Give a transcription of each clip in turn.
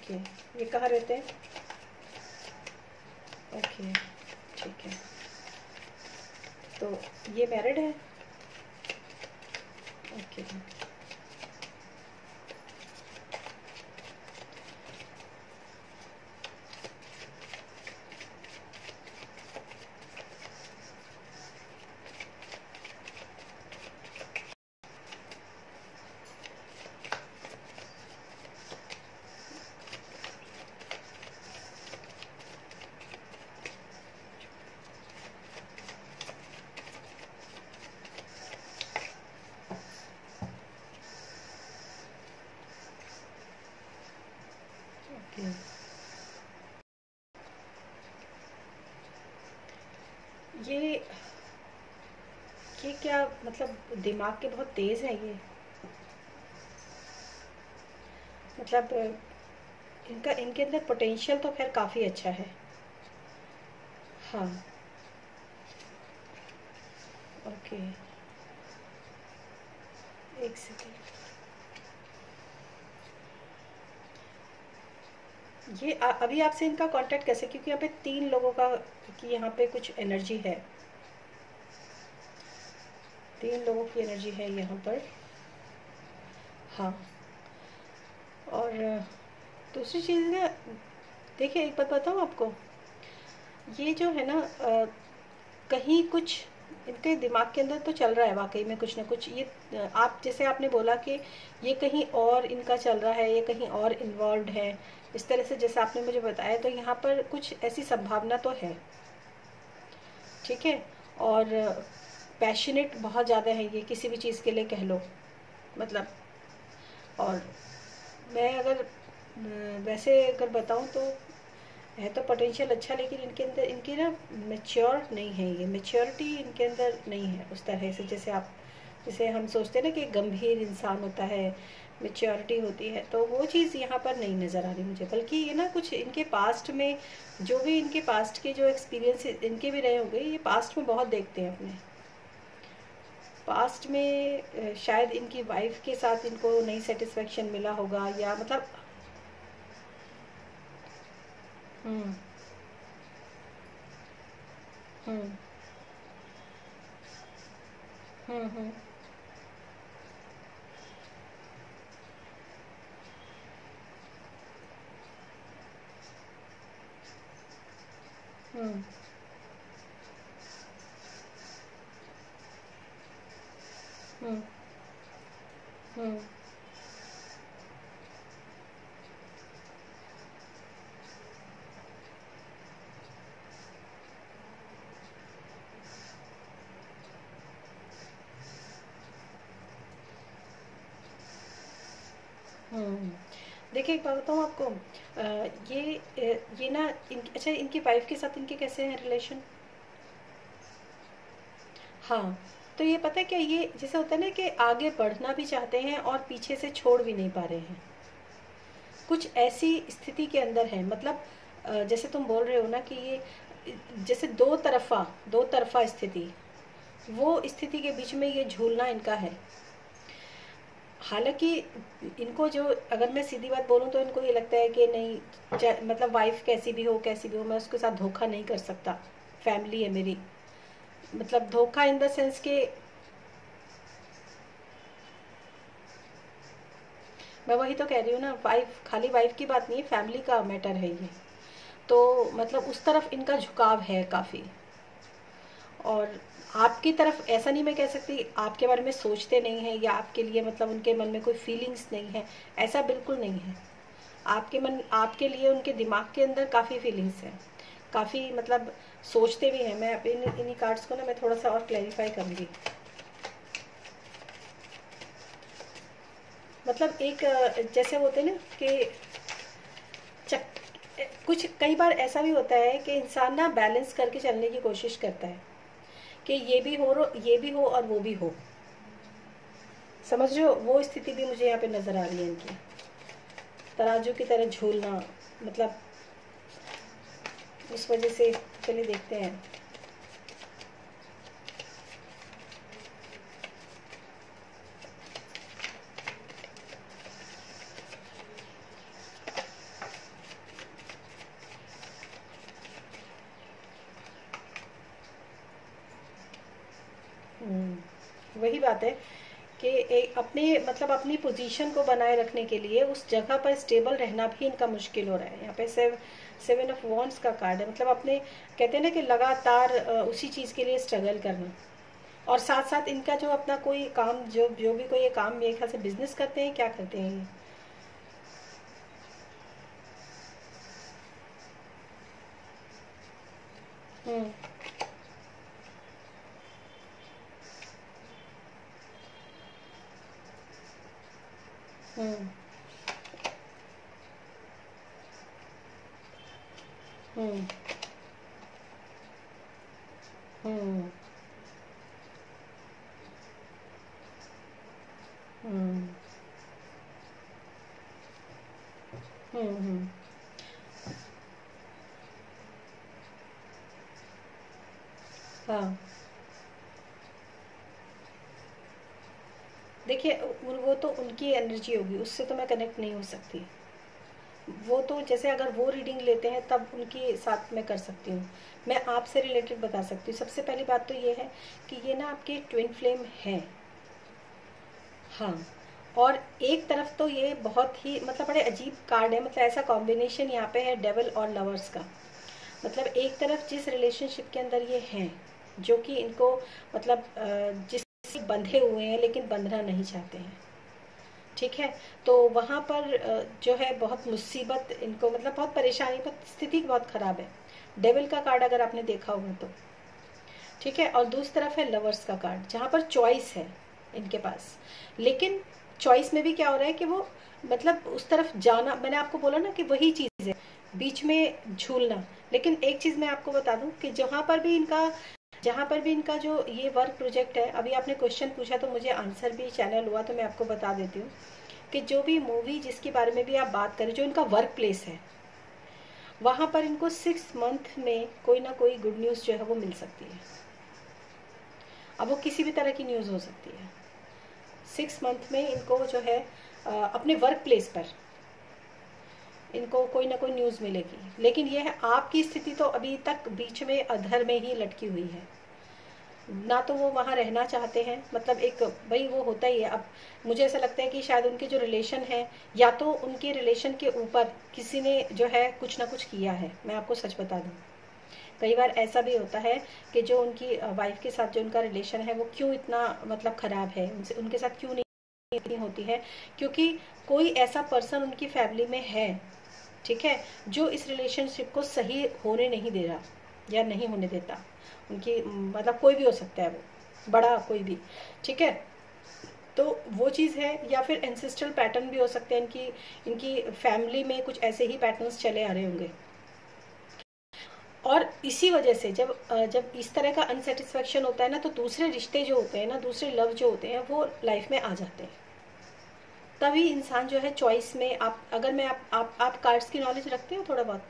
Okay, ये कहाँ रहते हैं? ओके, ठीक है। तो ये मैरिड है? ओके। ओके, ये क्या मतलब दिमाग के बहुत तेज है ये? मतलब इनका इनके अंदर पोटेंशियल तो खैर काफ़ी अच्छा है। हाँ। ओके, एक सेकेंड। ये अभी आपसे इनका कांटेक्ट कैसे? क्योंकि यहाँ पे 3 लोगों का कि यहाँ पे कुछ एनर्जी है, 3 लोगों की एनर्जी है यहाँ पर। हाँ। और दूसरी चीज़ ना, देखिए एक बात बताऊँ आपको, ये जो है ना कहीं कुछ इनके दिमाग के अंदर तो चल रहा है वाकई में कुछ ना कुछ। ये आप जैसे आपने बोला कि ये कहीं और इनका चल रहा है, ये कहीं और इन्वॉल्व है, इस तरह से जैसे आपने मुझे बताया, तो यहाँ पर कुछ ऐसी संभावना तो है। ठीक है। और पैशनेट बहुत ज़्यादा है ये, किसी भी चीज़ के लिए कह लो मतलब। और मैं अगर वैसे अगर बताऊँ तो है तो पोटेंशियल अच्छा, लेकिन इनके अंदर इनकी ना मेच्योर नहीं है, ये मेच्योरिटी इनके अंदर नहीं है उस तरह से। जैसे हम सोचते हैं ना कि गंभीर इंसान होता है, मेच्योरिटी होती है, तो वो चीज़ यहाँ पर नहीं नज़र आ रही मुझे। बल्कि ये ना कुछ इनके पास्ट में, जो भी इनके पास्ट के जो एक्सपीरियंस इनके भी रहे होंगे, ये पास्ट में बहुत देखते हैं अपने पास्ट में। शायद इनकी वाइफ के साथ इनको नहीं सेटिस्फेक्शन मिला होगा, या मतलब। हम्म। हम्म। हम्म। हम्म। हम्म। हम्म। हम्म। देखिए एक बात बताऊँ आपको, ये ना अच्छा, इनकी वाइफ के साथ इनके कैसे हैं रिलेशन? हाँ। तो ये पता है क्या, ये जैसे होता है ना कि आगे बढ़ना भी चाहते हैं और पीछे से छोड़ भी नहीं पा रहे हैं, कुछ ऐसी स्थिति के अंदर है। मतलब जैसे तुम बोल रहे हो ना कि ये जैसे दो तरफा स्थिति, वो स्थिति के बीच में ये झूलना इनका है। हालांकि इनको जो, अगर मैं सीधी बात बोलूँ तो इनको ये लगता है कि नहीं, मतलब वाइफ कैसी भी हो, मैं उसके साथ धोखा नहीं कर सकता, फैमिली है मेरी। मतलब धोखा इन द सेंस के, मैं वही तो कह रही हूँ ना, वाइफ, खाली वाइफ की बात नहीं है, फैमिली का मैटर है ये। तो मतलब उस तरफ इनका झुकाव है काफ़ी। और आपकी तरफ ऐसा नहीं मैं कह सकती आपके बारे में सोचते नहीं हैं, या आपके लिए मतलब उनके मन में कोई फीलिंग्स नहीं है, ऐसा बिल्कुल नहीं है। आपके लिए उनके दिमाग के अंदर काफ़ी फीलिंग्स हैं, काफ़ी मतलब सोचते भी हैं। मैं इन्हीं कार्ड्स को ना मैं थोड़ा सा और क्लैरिफाई करूँगी। मतलब एक जैसे होते हैं ना कि चक कुछ कई बार ऐसा भी होता है कि इंसान ना बैलेंस करके चलने की कोशिश करता है कि ये भी हो और वो भी हो। समझ रहे हो? वो स्थिति भी मुझे यहाँ पे नज़र आ रही है इनकी, तराजू की तरह झूलना, मतलब उस वजह से। चलिए देखते हैं। बात है कि एक अपने मतलब अपनी पोजीशन को बनाए रखने के लिए उस जगह पर स्टेबल रहना भी इनका मुश्किल हो रहा है। यहाँ पे 7 ऑफ वॉन्ड्स का कार्ड है, मतलब अपने कहते हैं ना कि लगातार उसी चीज़ के लिए स्ट्रगल करना। और साथ साथ इनका जो अपना कोई काम, जो जो भी कोई ये काम मेरे ख्याल से बिजनेस करते हैं, क्या करते हैं ये? हम्म हम्म हम्म हम्म हम्म हम्म। हाँ, देखिए वो तो उनकी एनर्जी होगी, उससे तो मैं कनेक्ट नहीं हो सकती। वो तो जैसे अगर वो रीडिंग लेते हैं तब उनके साथ मैं कर सकती हूँ। मैं आपसे रिलेटेड बता सकती हूँ। सबसे पहली बात तो ये है कि ये ना आपके ट्विन फ्लेम हैं। हाँ, और एक तरफ तो ये बहुत ही मतलब बड़े अजीब कार्ड है, मतलब ऐसा कॉम्बिनेशन यहाँ पे है डेविल और लवर्स का। मतलब एक तरफ जिस रिलेशनशिप के अंदर ये हैं, जो कि इनको मतलब जिससे बंधे हुए हैं लेकिन बंधना नहीं चाहते हैं, ठीक है। तो वहाँ पर जो है बहुत मुसीबत इनको, मतलब बहुत परेशानी, बहुत स्थिति बहुत खराब है। डेविल का कार्ड अगर आपने देखा होगा तो, ठीक है। और दूसरी तरफ है लवर्स का कार्ड, जहाँ पर चॉइस है इनके पास। लेकिन चॉइस में भी क्या हो रहा है कि वो मतलब उस तरफ जाना, मैंने आपको बोला ना कि वही चीज़ है, बीच में झूलना। लेकिन एक चीज़ मैं आपको बता दूं कि जहाँ पर भी इनका जो ये वर्क प्रोजेक्ट है, अभी आपने क्वेश्चन पूछा तो मुझे आंसर भी चैनल हुआ, तो मैं आपको बता देती हूँ कि जो भी मूवी जिसके बारे में भी आप बात करें, जो इनका वर्क प्लेस है, वहाँ पर इनको 6 मंथ में कोई ना कोई गुड न्यूज़ जो है वो मिल सकती है। अब वो किसी भी तरह की न्यूज़ हो सकती है। 6 मंथ में इनको जो है अपने वर्क प्लेस पर इनको कोई ना कोई न्यूज़ मिलेगी। लेकिन यह है, आपकी स्थिति तो अभी तक बीच में अधर में ही लटकी हुई है। ना तो वो वहाँ रहना चाहते हैं, मतलब एक भाई वो होता ही है। अब मुझे ऐसा लगता है कि शायद उनके जो रिलेशन है, या तो उनके रिलेशन के ऊपर किसी ने जो है कुछ ना कुछ किया है। मैं आपको सच बता दूँ, कई बार ऐसा भी होता है कि जो उनकी वाइफ के साथ जो उनका रिलेशन है वो क्यों इतना मतलब ख़राब है, उनसे उनके साथ क्यों नहीं होती है, क्योंकि कोई ऐसा पर्सन उनकी फैमिली में है, ठीक है, जो इस रिलेशनशिप को सही होने नहीं दे रहा या नहीं होने देता। उनकी मतलब कोई भी हो सकता है, वो बड़ा कोई भी, ठीक है। तो वो चीज़ है, या फिर एंसेस्ट्रल पैटर्न भी हो सकते हैं इनकी इनकी फैमिली में कुछ ऐसे ही पैटर्न्स चले आ रहे होंगे। और इसी वजह से जब इस तरह का अनसेटिस्फेक्शन होता है ना, तो दूसरे रिश्ते जो होते हैं ना, दूसरे लव जो होते हैं वो लाइफ में आ जाते हैं। तभी इंसान जो है चॉइस में, आप अगर मैं आप कार्ड्स की नॉलेज रखते हो थोड़ा बहुत?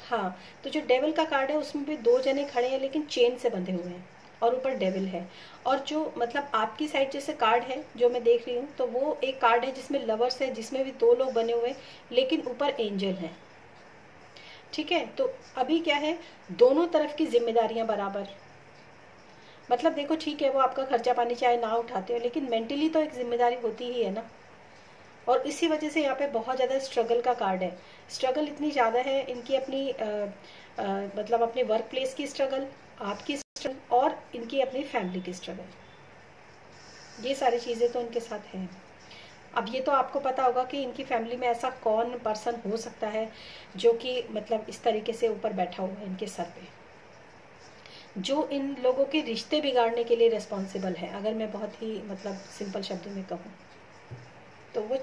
हाँ, तो जो डेविल का कार्ड है उसमें भी दो जने खड़े हैं लेकिन चेन से बंधे हुए हैं, और ऊपर डेविल है। और जो मतलब आपकी साइड जैसे कार्ड है जो मैं देख रही हूँ, तो वो एक कार्ड है जिसमें लवर्स है, जिसमें भी दो लोग बने हुए हैं, लेकिन ऊपर एंजल है, ठीक है। तो अभी क्या है, दोनों तरफ की जिम्मेदारियां बराबर। मतलब देखो ठीक है, वो आपका खर्चा पानी चाहे ना उठाते हो, लेकिन मेंटली तो एक जिम्मेदारी होती ही है ना। और इसी वजह से यहाँ पे बहुत ज़्यादा स्ट्रगल का कार्ड है। स्ट्रगल इतनी ज़्यादा है इनकी अपनी मतलब अपने वर्क प्लेस की स्ट्रगल, आपकी स्ट्रगल, और इनकी अपनी फैमिली की स्ट्रगल। ये सारी चीज़ें तो इनके साथ हैं। अब ये तो आपको पता होगा कि इनकी फैमिली में ऐसा कौन पर्सन हो सकता है जो कि मतलब इस तरीके से ऊपर बैठा हुआ है इनके सर पे, जो इन लोगों के रिश्ते बिगाड़ने के लिए रिस्पॉन्सिबल है, अगर मैं बहुत ही मतलब सिंपल शब्दों में कहूँ तो वो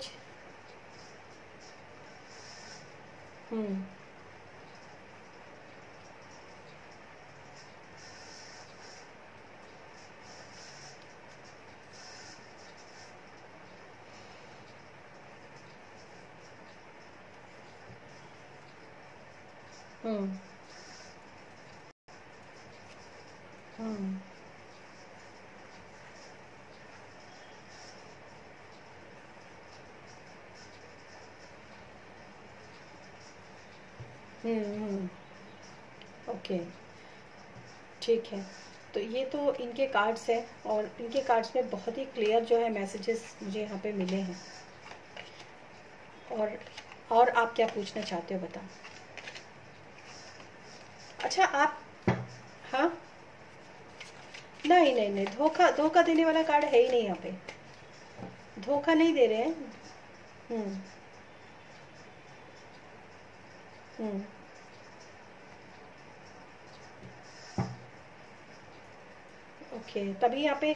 हम्म हम्म हम्म ओके, ठीक है। तो ये तो इनके कार्ड्स हैं और इनके कार्ड्स में बहुत ही क्लियर जो है मैसेजेस मुझे यहाँ पे मिले हैं। और आप क्या पूछना चाहते हो बताओ। अच्छा आप, हाँ, नहीं नहीं नहीं, धोखा धोखा देने वाला कार्ड है ही नहीं यहाँ पे, धोखा नहीं दे रहे हैं। हम्म हम्म ओके, तभी यहाँ पे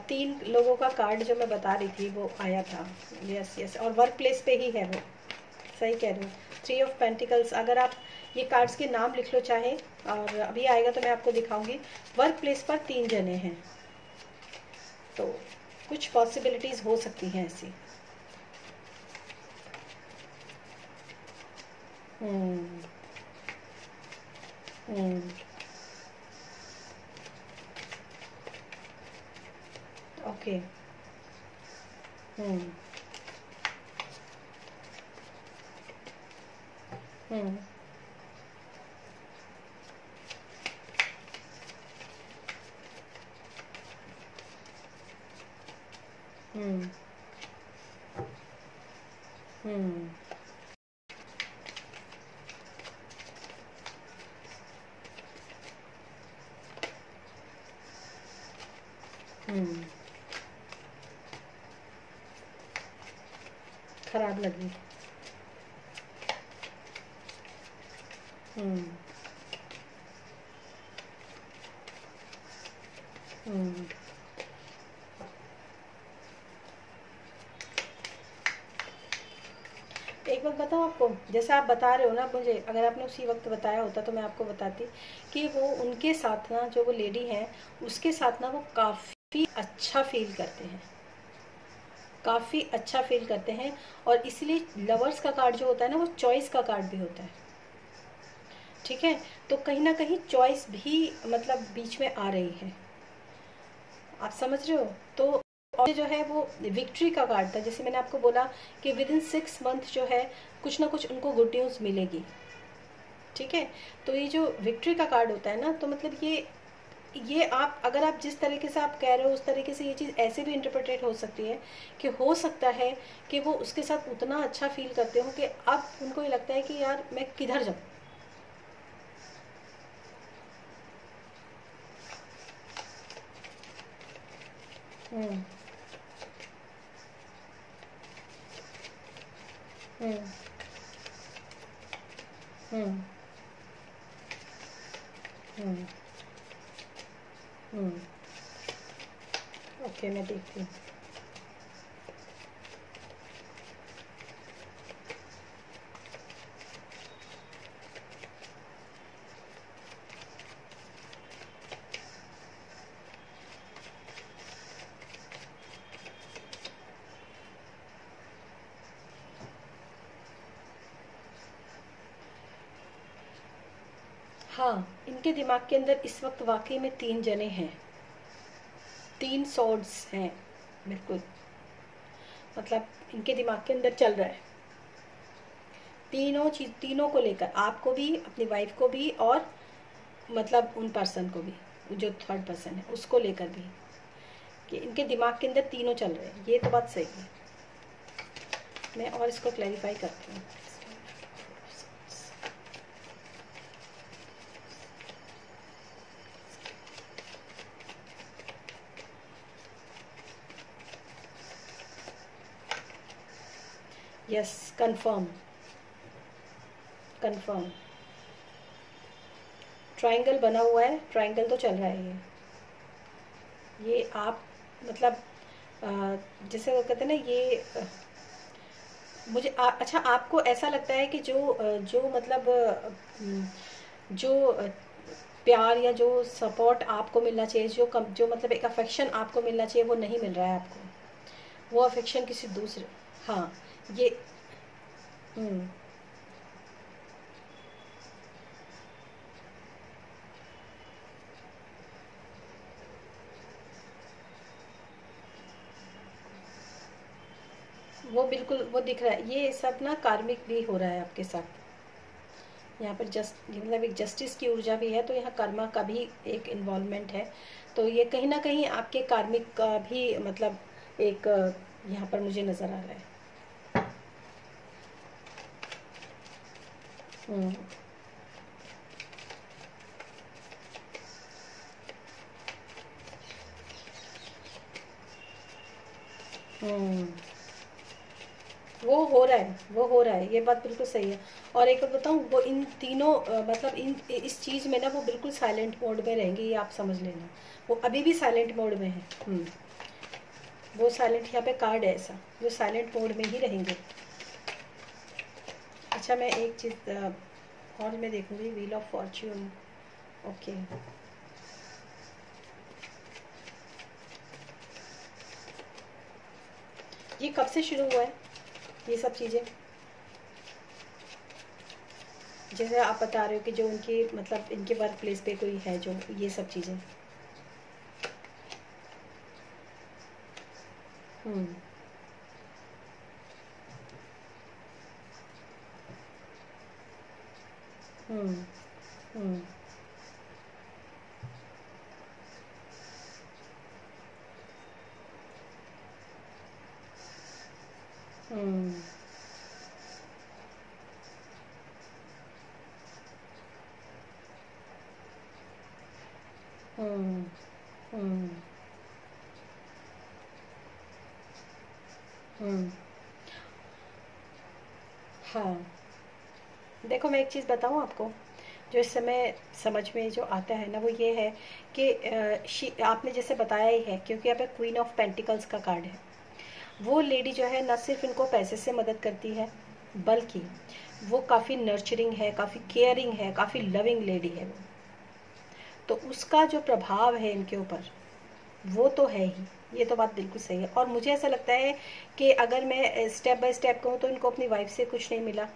3 लोगों का कार्ड जो मैं बता रही थी वो आया था। यस यस, और वर्क प्लेस पे ही है वो, सही कह रहे हो। 3 ऑफ पेंटिकल्स, अगर आप ये कार्ड्स के नाम लिख लो चाहे, और अभी आएगा तो मैं आपको दिखाऊंगी। वर्क प्लेस पर 3 जने हैं, तो कुछ पॉसिबिलिटीज हो सकती हैं ऐसी। हम्म हम्म ओके। हम्म हम्म हम्म हम्म हम्म खराब लगी। हम्म हम्म एक बात बताऊँ आपको, जैसे आप बता रहे हो ना मुझे, अगर आपने उसी वक्त बताया होता तो मैं आपको बताती कि वो उनके साथ ना, जो वो लेडी है उसके साथ ना, वो काफ़ी अच्छा फील करते हैं, काफ़ी अच्छा फील करते हैं। और इसलिए लवर्स का कार्ड जो होता है ना, वो चॉइस का कार्ड भी होता है, ठीक है। तो कहीं ना कहीं चॉइस भी मतलब बीच में आ रही है, आप समझ रहे हो। तो और जो है वो विक्ट्री का कार्ड था, जैसे मैंने आपको बोला कि विद इन 6 मंथ जो है कुछ ना कुछ उनको गुड न्यूज़ मिलेगी, ठीक है। तो ये जो विक्ट्री का कार्ड होता है ना, तो मतलब ये आप, अगर आप जिस तरीके से आप कह रहे हो उस तरीके से ये चीज़ ऐसे भी इंटरप्रेटेड हो सकती है कि हो सकता है कि वो उसके साथ उतना अच्छा फील करते हो कि अब उनको ये लगता है कि यार मैं किधर जाऊँ। हम्म हम्म हम्म हम्म हम्म ओके, मैं देखती हूँ। हाँ, इनके दिमाग के अंदर इस वक्त वाकई में 3 जने हैं, 3 सॉर्ड्स हैं, बिल्कुल। मतलब इनके दिमाग के अंदर चल रहा है तीनों चीज, तीनों को लेकर, आपको भी, अपनी वाइफ को भी, और मतलब उन पर्सन को भी, जो थर्ड पर्सन है उसको लेकर भी, कि इनके दिमाग के अंदर तीनों चल रहे हैं। ये तो बात सही है। मैं और इसको क्लैरिफाई करती हूँ। Yes, confirm, confirm. ट्रायंगल बना हुआ है, ट्रायंगल तो चल रहा है ये आप मतलब जैसे वो कहते हैं ना, ये मुझे अच्छा, आपको ऐसा लगता है कि जो मतलब जो प्यार या जो सपोर्ट आपको मिलना चाहिए, जो मतलब एक अफेक्शन आपको मिलना चाहिए, वो नहीं मिल रहा है आपको, वो अफेक्शन किसी दूसरे। हाँ, ये हम्म वो बिल्कुल वो दिख रहा है, ये सब ना कार्मिक भी हो रहा है आपके साथ, यहाँ पर मतलब एक जस्टिस की ऊर्जा भी है, तो यहाँ कर्मा का भी एक इन्वॉल्वमेंट है। तो ये कहीं ना कहीं आपके कार्मिक का भी मतलब एक यहाँ पर मुझे नज़र आ रहा है। हम्म हम्म वो हो रहा है, वो हो रहा है, ये बात बिल्कुल सही है। और एक बात बताऊँ, वो इन तीनों मतलब इन इस चीज़ में ना वो बिल्कुल साइलेंट मोड में रहेंगे, ये आप समझ लेना। वो अभी भी साइलेंट मोड में है। वो साइलेंट, यहाँ पे कार्ड है ऐसा, वो साइलेंट मोड में ही रहेंगे। अच्छा, मैं एक चीज़ और मैं देखूंगी, व्हील ऑफ फॉर्च्यून। ओके, ये कब से शुरू हुआ है ये सब चीज़ें? जैसे आप बता रहे हो कि जो उनकी मतलब इनके वर्क प्लेस पे कोई है जो ये सब चीज़ें। हम्म हम्म हम्म हम्म हम्म हम्म हम्म हाँ, देखो मैं एक चीज़ बताऊँ आपको, जो इस समय समझ में जो आता है ना वो ये है कि आपने जैसे बताया ही है, क्योंकि यहाँ पे क्वीन ऑफ पेंटिकल्स का कार्ड है। वो लेडी जो है न सिर्फ इनको पैसे से मदद करती है, बल्कि वो काफ़ी नर्चरिंग है, काफ़ी केयरिंग है, काफ़ी लविंग लेडी है वो। तो उसका जो प्रभाव है इनके ऊपर वो तो है ही, ये तो बात बिल्कुल सही है। और मुझे ऐसा लगता है कि अगर मैं स्टेप बाय स्टेप कहूँ तो इनको अपनी वाइफ से कुछ नहीं मिला,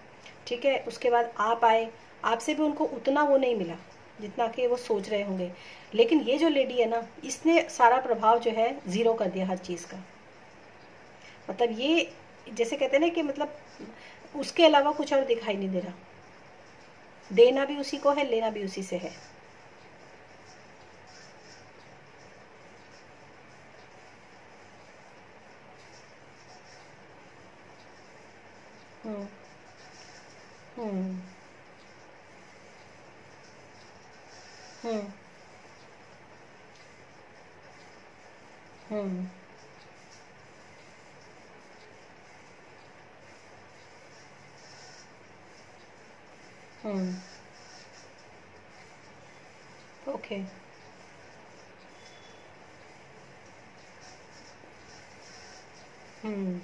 ठीक है। उसके बाद आप आए, आपसे भी उनको उतना वो नहीं मिला जितना कि वो सोच रहे होंगे। लेकिन ये जो लेडी है ना, इसने सारा प्रभाव जो है ज़ीरो कर दिया हर चीज़ का। मतलब ये जैसे कहते हैं ना कि मतलब उसके अलावा कुछ और दिखाई नहीं दे रहा। देना भी उसी को है, लेना भी उसी से है। हम्म हम्म हम्म हम्म हम्म ओके। हम्म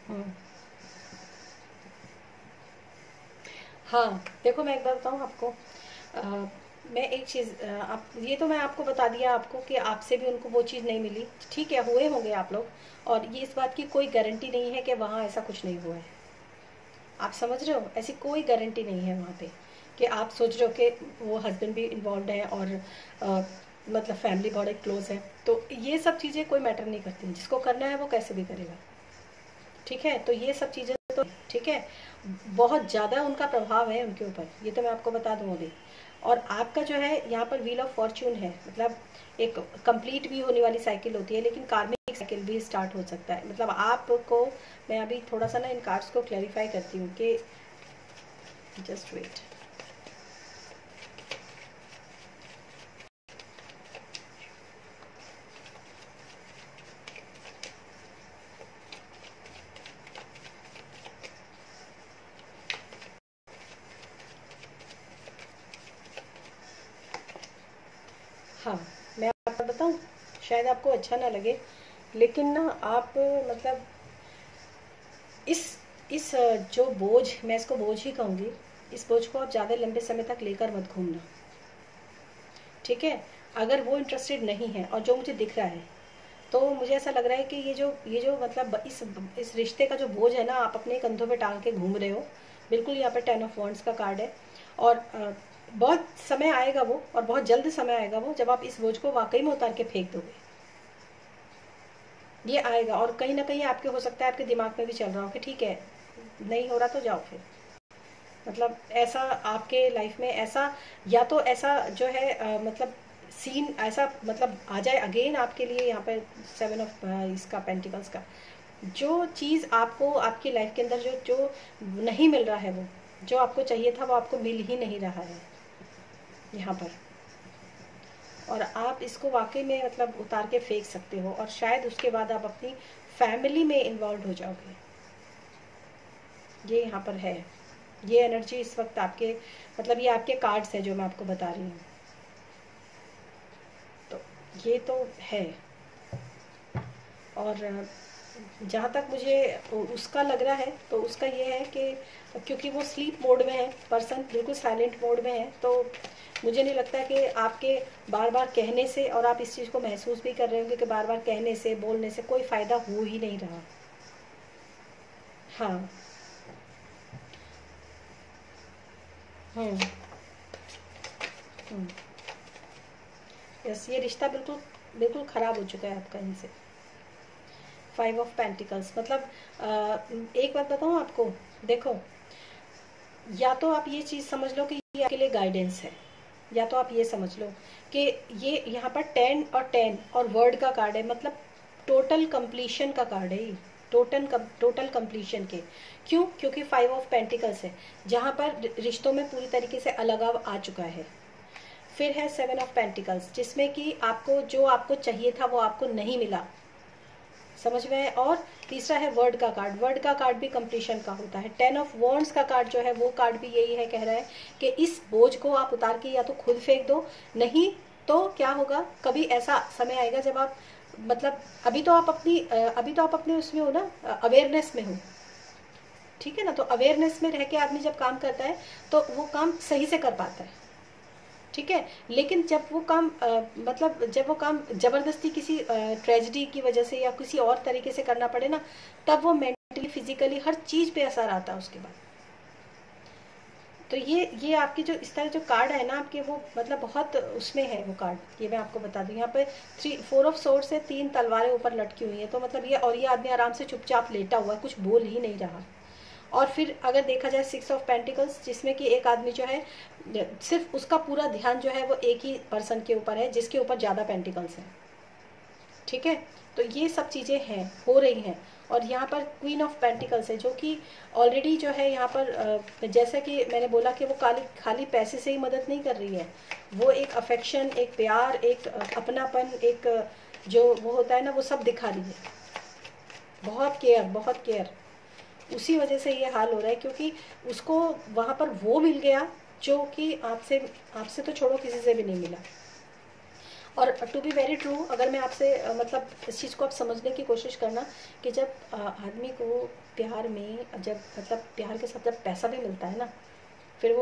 हम्म हाँ, देखो मैं एक बात बताऊँ आपको। अ, मैं एक चीज़ आप ये तो मैं आपको बता दिया आपको कि आपसे भी उनको वो चीज़ नहीं मिली, ठीक है, हुए होंगे आप लोग। और ये इस बात की कोई गारंटी नहीं है कि वहाँ ऐसा कुछ नहीं हुआ है। आप समझ रहे हो, ऐसी कोई गारंटी नहीं है वहाँ पे कि आप सोच रहे हो कि वो हस्बैंड भी इन्वॉल्व है और मतलब फैमिली बहुत क्लोज है। तो ये सब चीज़ें कोई मैटर नहीं करती, जिसको करना है वो कैसे भी करेगा, ठीक है। तो ये सब चीज़ें तो ठीक है, बहुत ज़्यादा उनका प्रभाव है उनके ऊपर, ये तो मैं आपको बता दूँ अभी। और आपका जो है यहाँ पर व्हील ऑफ फॉर्च्यून है, मतलब एक कंप्लीट भी होने वाली साइकिल होती है, लेकिन कार्मिक साइकिल भी स्टार्ट हो सकता है। मतलब आपको मैं अभी थोड़ा सा ना इन कार्ड्स को क्लैरिफाई करती हूँ कि जस्ट वेट। हाँ, मैं आपको बताऊँ, शायद आपको अच्छा ना लगे, लेकिन ना आप मतलब इस इस जो बोझ, मैं इसको बोझ ही कहूँगी, इस बोझ को आप ज़्यादा लंबे समय तक लेकर मत घूमना, ठीक है। अगर वो इंटरेस्टेड नहीं है, और जो मुझे दिख रहा है, तो मुझे ऐसा लग रहा है कि ये जो मतलब इस रिश्ते का जो बोझ है ना, आप अपने कंधों पे टांग के घूम रहे हो, बिल्कुल यहाँ पे 10 ऑफ वॉन्ड्स का कार्ड है। और बहुत समय आएगा वो, और बहुत जल्द समय आएगा वो, जब आप इस बोझ को वाकई में उतार के फेंक दोगे। ये आएगा, और कहीं ना कहीं आपके हो सकता है आपके दिमाग में भी चल रहा हो कि ठीक है नहीं हो रहा तो जाओ फिर। मतलब ऐसा आपके लाइफ में ऐसा, या तो ऐसा जो है मतलब सीन ऐसा मतलब आ जाए अगेन आपके लिए यहाँ पे 7 ऑफ इसका पेंटिकल्स का, जो चीज़ आपको आपकी लाइफ के अंदर जो जो नहीं मिल रहा है, वो जो आपको चाहिए था वो आपको मिल ही नहीं रहा है यहाँ पर, और आप इसको वाकई में मतलब उतार के फेंक सकते हो, और शायद उसके बाद आप अपनी फैमिली में इन्वॉल्व हो जाओगे। ये यहाँ पर है, ये एनर्जी इस वक्त आपके मतलब ये आपके कार्ड्स है जो मैं आपको बता रही हूँ। तो ये तो है। और जहाँ तक मुझे उसका लग रहा है तो उसका ये है कि क्योंकि वो स्लीप मोड में है, पर्सन बिल्कुल साइलेंट मोड में है, तो मुझे नहीं लगता कि आपके बार बार कहने से, और आप इस चीज़ को महसूस भी कर रहे होंगे कि बार बार कहने से बोलने से कोई फ़ायदा हो ही नहीं रहा। हाँ। हम्म। हम्म। यस, ये रिश्ता बिल्कुल बिल्कुल ख़राब हो चुका है आपका इनसे। 5 ऑफ पेंटिकल्स मतलब एक बात बताऊँ आपको, देखो, या तो आप ये चीज़ समझ लो कि ये आपके लिए गाइडेंस है, या तो आप ये समझ लो कि ये यहाँ पर 10 और वर्ड का कार्ड है, मतलब टोटल कंप्लीशन का कार्ड है ये, टोटल कंप्लीशन के। क्यों? क्योंकि 5 ऑफ पेंटिकल्स है, जहाँ पर रिश्तों में पूरी तरीके से अलगाव आ चुका है। फिर है 7 ऑफ पेंटिकल्स, जिसमें कि आपको जो आपको चाहिए था वो आपको नहीं मिला, समझ में है। और तीसरा है वर्ड का कार्ड, वर्ड का कार्ड भी कंप्लीशन का होता है। 10 ऑफ वॉन्ड्स का कार्ड जो है वो कार्ड भी यही है, कह रहा है कि इस बोझ को आप उतार के या तो खुद फेंक दो, नहीं तो क्या होगा, कभी ऐसा समय आएगा जब आप मतलब अभी तो आप अपने उसमें हो ना, अवेयरनेस में हो, ठीक है ना। तो अवेयरनेस में रह के आदमी जब काम करता है तो वो काम सही से कर पाता है, ठीक है। लेकिन जब वो काम मतलब जब वो काम जबरदस्ती किसी ट्रेजिडी की वजह से या किसी और तरीके से करना पड़े ना, तब वो मेंटली फिजिकली हर चीज पे असर आता है उसके बाद। तो ये आपकी जो इस तरह जो कार्ड है ना आपके, वो मतलब बहुत उसमें है वो कार्ड, ये मैं आपको बता दूं। यहाँ पे 4 ऑफ सोर्ड से 3 तलवारें ऊपर लटकी हुई हैं, तो मतलब ये, और ये आदमी आराम से चुपचाप लेटा हुआ है, कुछ बोल ही नहीं रहा। और फिर अगर देखा जाए 6 ऑफ पेंटिकल्स, जिसमें कि एक आदमी जो है सिर्फ उसका पूरा ध्यान जो है वो एक ही पर्सन के ऊपर है, जिसके ऊपर ज़्यादा पेंटिकल्स हैं, ठीक है। तो ये सब चीज़ें हैं, हो रही हैं। और यहाँ पर क्वीन ऑफ पेंटिकल्स है, जो कि ऑलरेडी जो है यहाँ पर जैसा कि मैंने बोला कि वो खाली पैसे से ही मदद नहीं कर रही है, वो एक अफेक्शन, एक प्यार, एक अपनापन, एक जो वो होता है ना, वो सब दिखा रही है। बहुत केयर, बहुत केयर। उसी वजह से ये हाल हो रहा है, क्योंकि उसको वहाँ पर वो मिल गया जो कि आपसे आपसे तो छोड़ो किसी से भी नहीं मिला। और टू बी वेरी ट्रू, अगर मैं आपसे मतलब इस चीज़ को आप समझने की कोशिश करना कि जब आदमी को प्यार में, जब मतलब प्यार के साथ जब पैसा भी मिलता है ना, फिर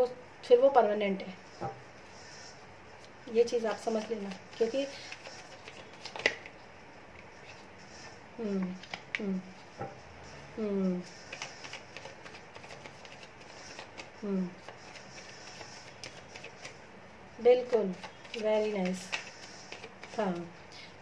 वो परमानेंट है। ये चीज़ आप समझ लेना, क्योंकि हम्म। हम्म। हम्म। हम्म। बिल्कुल, वेरी नाइस। हाँ,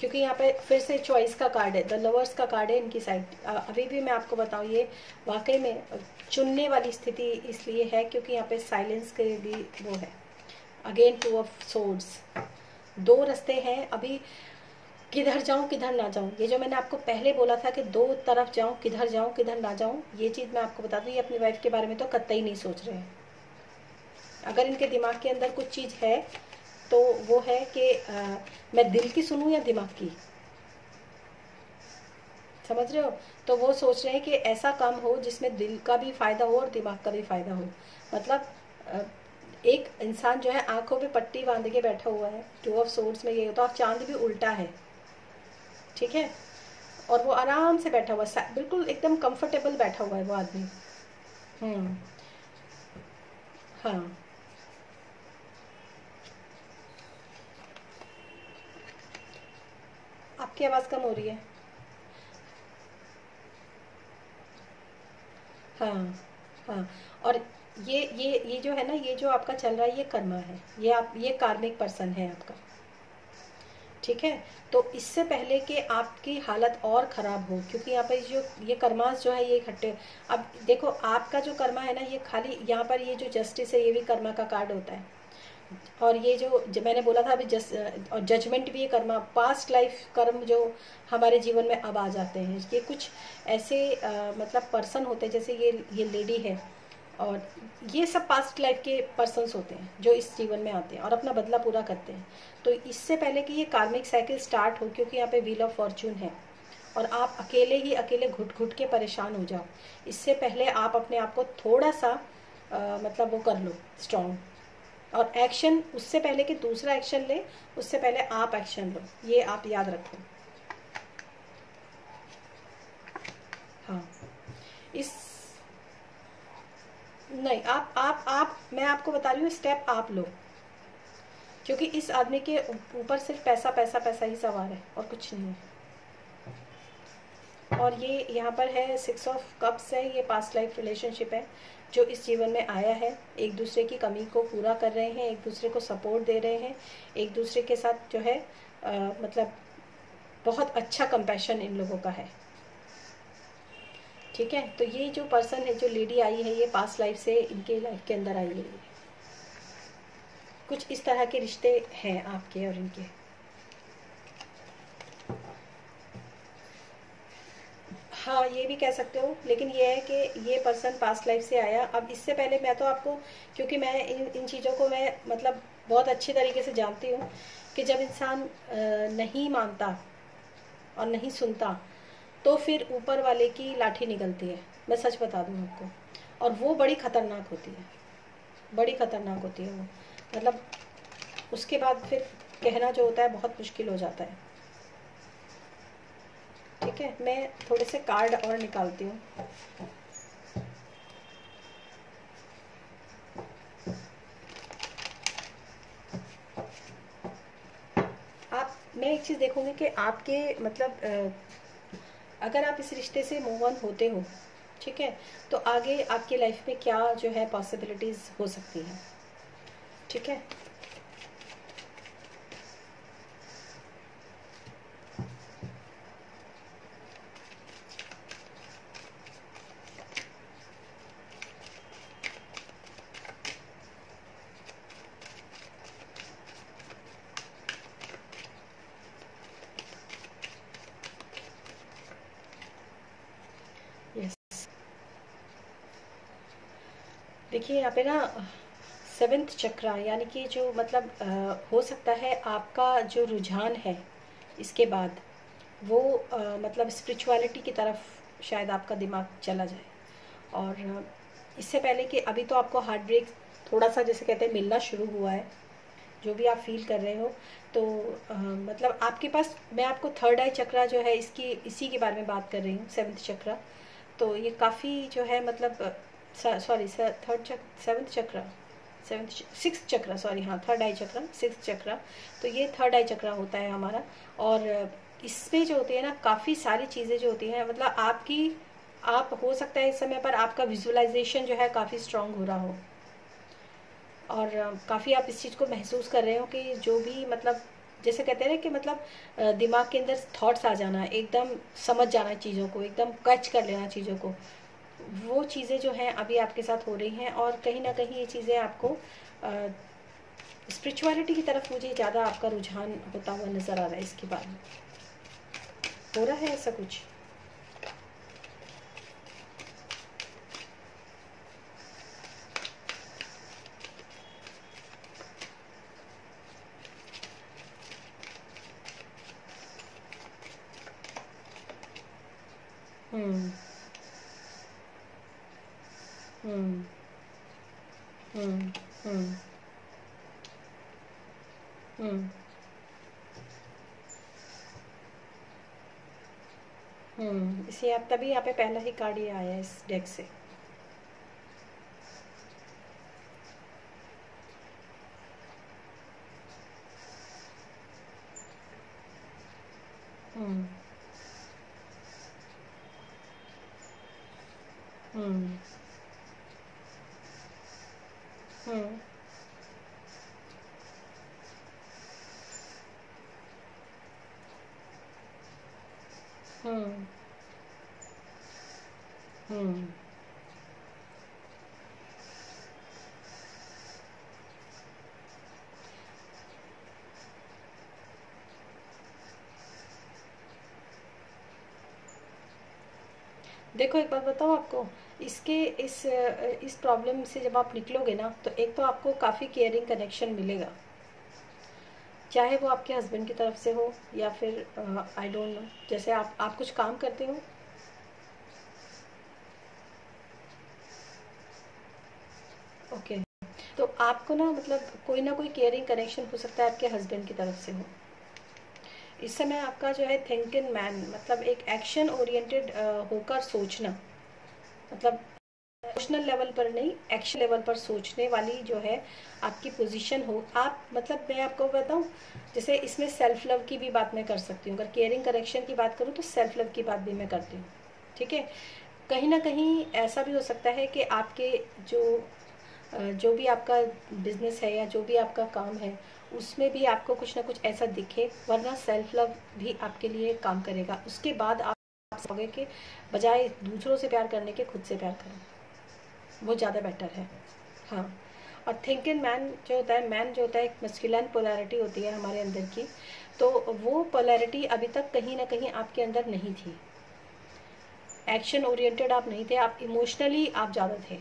क्योंकि यहाँ पे फिर से चॉइस का कार्ड है, द लवर्स का कार्ड है इनकी साइड। अभी भी मैं आपको बताऊँ, ये वाकई में चुनने वाली स्थिति इसलिए है क्योंकि यहाँ पे साइलेंस के भी वो है। अगेन 2 ऑफ सोर्ड्स, दो रास्ते हैं अभी, किधर जाऊँ किधर ना जाऊँ। ये जो मैंने आपको पहले बोला था कि दो तरफ जाऊँ किधर ना जाऊँ, ये चीज़ मैं आपको बता दूँ, ये अपनी वाइफ के बारे में तो कतई नहीं सोच रहे हैं। अगर इनके दिमाग के अंदर कुछ चीज़ है तो वो है कि मैं दिल की सुनूं या दिमाग की, समझ रहे हो। तो वो सोच रहे हैं कि ऐसा काम हो जिसमें दिल का भी फायदा हो और दिमाग का भी फायदा हो। मतलब अ, एक इंसान जो है आंखों पे पट्टी बांध के बैठा हुआ है, 2 ऑफ सोर्ड्स में ये होता है, और चांद भी उल्टा है, ठीक है। और वो आराम से बैठा हुआ है, बिल्कुल एकदम कंफर्टेबल बैठा हुआ है वो आदमी। हम्म। हाँ। आपकी आवाज़ कम हो रही है। हाँ। हाँ। और ये जो है ना, ये जो आपका चल रहा है ये कर्मा है, ये कार्मिक पर्सन है आपका। ठीक है, तो इससे पहले कि आपकी हालत और ख़राब हो, क्योंकि यहाँ पर जो ये कर्मास जो है ये इकट्ठे। अब देखो आपका जो कर्मा है ना, ये खाली यहाँ पर ये जो जस्टिस है ये भी कर्मा का कार्ड होता है। और ये जो मैंने बोला था अभी और जजमेंट भी, ये कर्मा पास्ट लाइफ कर्म जो हमारे जीवन में अब आ जाते हैं। ये कुछ ऐसे मतलब पर्सन होते हैं, जैसे ये लेडी है, और ये सब पास्ट लाइफ के पर्सन्स होते हैं जो इस जीवन में आते हैं और अपना बदला पूरा करते हैं। तो इससे पहले कि ये कार्मिक साइकिल स्टार्ट हो, क्योंकि यहाँ पे व्हील ऑफ फॉर्चून है और आप अकेले घुट घुट के परेशान हो जाओ, इससे पहले आप अपने आप को थोड़ा सा मतलब वो कर लो स्ट्रॉन्ग। और एक्शन उससे पहले कि दूसरा एक्शन ले, उससे पहले आप एक्शन लो, ये आप याद रखो। हाँ, इस नहीं, आप मैं आपको बता रही हूँ स्टेप आप लो, क्योंकि इस आदमी के ऊपर सिर्फ पैसा पैसा पैसा ही सवार है और कुछ नहीं है। और ये यहाँ पर है 6 ऑफ कप्स है, ये पास्ट लाइफ रिलेशनशिप है जो इस जीवन में आया है। एक दूसरे की कमी को पूरा कर रहे हैं, एक दूसरे को सपोर्ट दे रहे हैं, एक दूसरे के साथ जो है मतलब बहुत अच्छा कंपैशन इन लोगों का है। ठीक है, तो ये जो पर्सन है, जो लेडी आई है, ये पास्ट लाइफ से इनके लाइफ के अंदर आई है। कुछ इस तरह के रिश्ते हैं आपके और इनके। हाँ, ये भी कह सकते हो, लेकिन ये है कि ये पर्सन पास्ट लाइफ से आया। अब इससे पहले मैं तो आपको, क्योंकि मैं इन चीज़ों को मैं मतलब बहुत अच्छे तरीके से जानती हूँ कि जब इंसान नहीं मानता और नहीं सुनता तो फिर ऊपर वाले की लाठी निकलती है। मैं सच बता दूँ आपको, और वो बड़ी ख़तरनाक होती है, बड़ी ख़तरनाक होती है वो। मतलब उसके बाद फिर कहना जो होता है बहुत मुश्किल हो जाता है। ठीक है, मैं थोड़े से कार्ड और निकालती हूँ। मैं एक चीज़ देखूंगी कि आपके मतलब अगर आप इस रिश्ते से मूव ऑन होते हो, ठीक है, तो आगे आपकी लाइफ में क्या जो है पॉसिबिलिटीज़ हो सकती हैं। ठीक है, देखिए यहाँ पे ना 7th चक्रा, यानी कि जो मतलब हो सकता है आपका जो रुझान है इसके बाद वो मतलब स्पिरिचुअलिटी की तरफ शायद आपका दिमाग चला जाए। और इससे पहले कि अभी तो आपको हार्ट ब्रेक थोड़ा सा जैसे कहते हैं मिलना शुरू हुआ है, जो भी आप फील कर रहे हो, तो मतलब आपके पास, मैं आपको थर्ड आई चक्रा जो है इसी के बारे में बात कर रही हूँ, 7th चक्रा। तो ये काफ़ी जो है मतलब सॉरी सेवन्थ चक्रा, 6th चक्रा, सॉरी, हाँ, थर्ड आई चक्रा, 6th चक्रा। तो ये थर्ड आई चक्रा होता है हमारा। और इसमें जो होती है ना काफ़ी सारी चीज़ें जो होती हैं, मतलब आप हो सकता है इस समय पर आपका विजुअलाइजेशन जो है काफ़ी स्ट्रांग हो रहा हो, और काफ़ी आप इस चीज़ को महसूस कर रहे हो कि जो भी मतलब जैसे कहते हैं ना कि मतलब दिमाग के अंदर थॉट्स आ जाना, एकदम समझ जाना चीज़ों को, एकदम कैच कर लेना चीज़ों को, वो चीज़ें जो हैं अभी आपके साथ हो रही हैं। और कहीं ना कहीं ये चीज़ें आपको स्पिरिचुअलिटी की तरफ मुझे ज़्यादा आपका रुझान होता हुआ नज़र आ रहा है। इसके बाद हो रहा है ऐसा कुछ। हम्म हम्म हम्म हम्म हम्म इसे आप तभी यहाँ पे पहला ही कार्ड ये आया है इस डेक से। हम्म हम्म हम्म। हम्म। देखो एक बात बताओ आपको, इसके इस प्रॉब्लम से जब आप निकलोगे ना, तो एक तो आपको काफ़ी केयरिंग कनेक्शन मिलेगा, चाहे वो आपके हस्बैंड की तरफ से हो या फिर आई डोंट नो, जैसे आप कुछ काम करते हो। ओके। तो आपको ना मतलब कोई ना कोई केयरिंग कनेक्शन हो सकता है आपके हस्बैंड की तरफ से हो। इस समय आपका जो है थिंक इन मैन, मतलब एक एक्शन ओरिएंटेड होकर सोचना, मतलब इमोशनल लेवल पर नहीं, एक्शन लेवल पर सोचने वाली जो है आपकी पोजीशन हो। आप मतलब मैं आपको बताऊं, जैसे इसमें सेल्फ लव की भी बात मैं कर सकती हूँ, अगर केयरिंग करेक्शन की बात करूँ तो सेल्फ लव की बात भी मैं करती हूँ। ठीक है। कहीं ना कहीं ऐसा भी हो सकता है कि आपके जो जो भी आपका बिजनेस है या जो भी आपका काम है, उसमें भी आपको कुछ ना कुछ ऐसा दिखे, वरना सेल्फ लव भी आपके लिए काम करेगा। उसके बाद आप सोचोगे कि बजाय दूसरों से प्यार करने के खुद से प्यार करो, वो ज़्यादा बेटर है। हाँ। और थिंक इन मैन जो होता है, मैन जो होता है एक मस्कुलिन पोलैरिटी होती है हमारे अंदर की, तो वो पोलैरिटी अभी तक कहीं ना कहीं आपके अंदर नहीं थी। एक्शन ओरिएंटेड आप नहीं थे, आप इमोशनली आप ज़्यादा थे।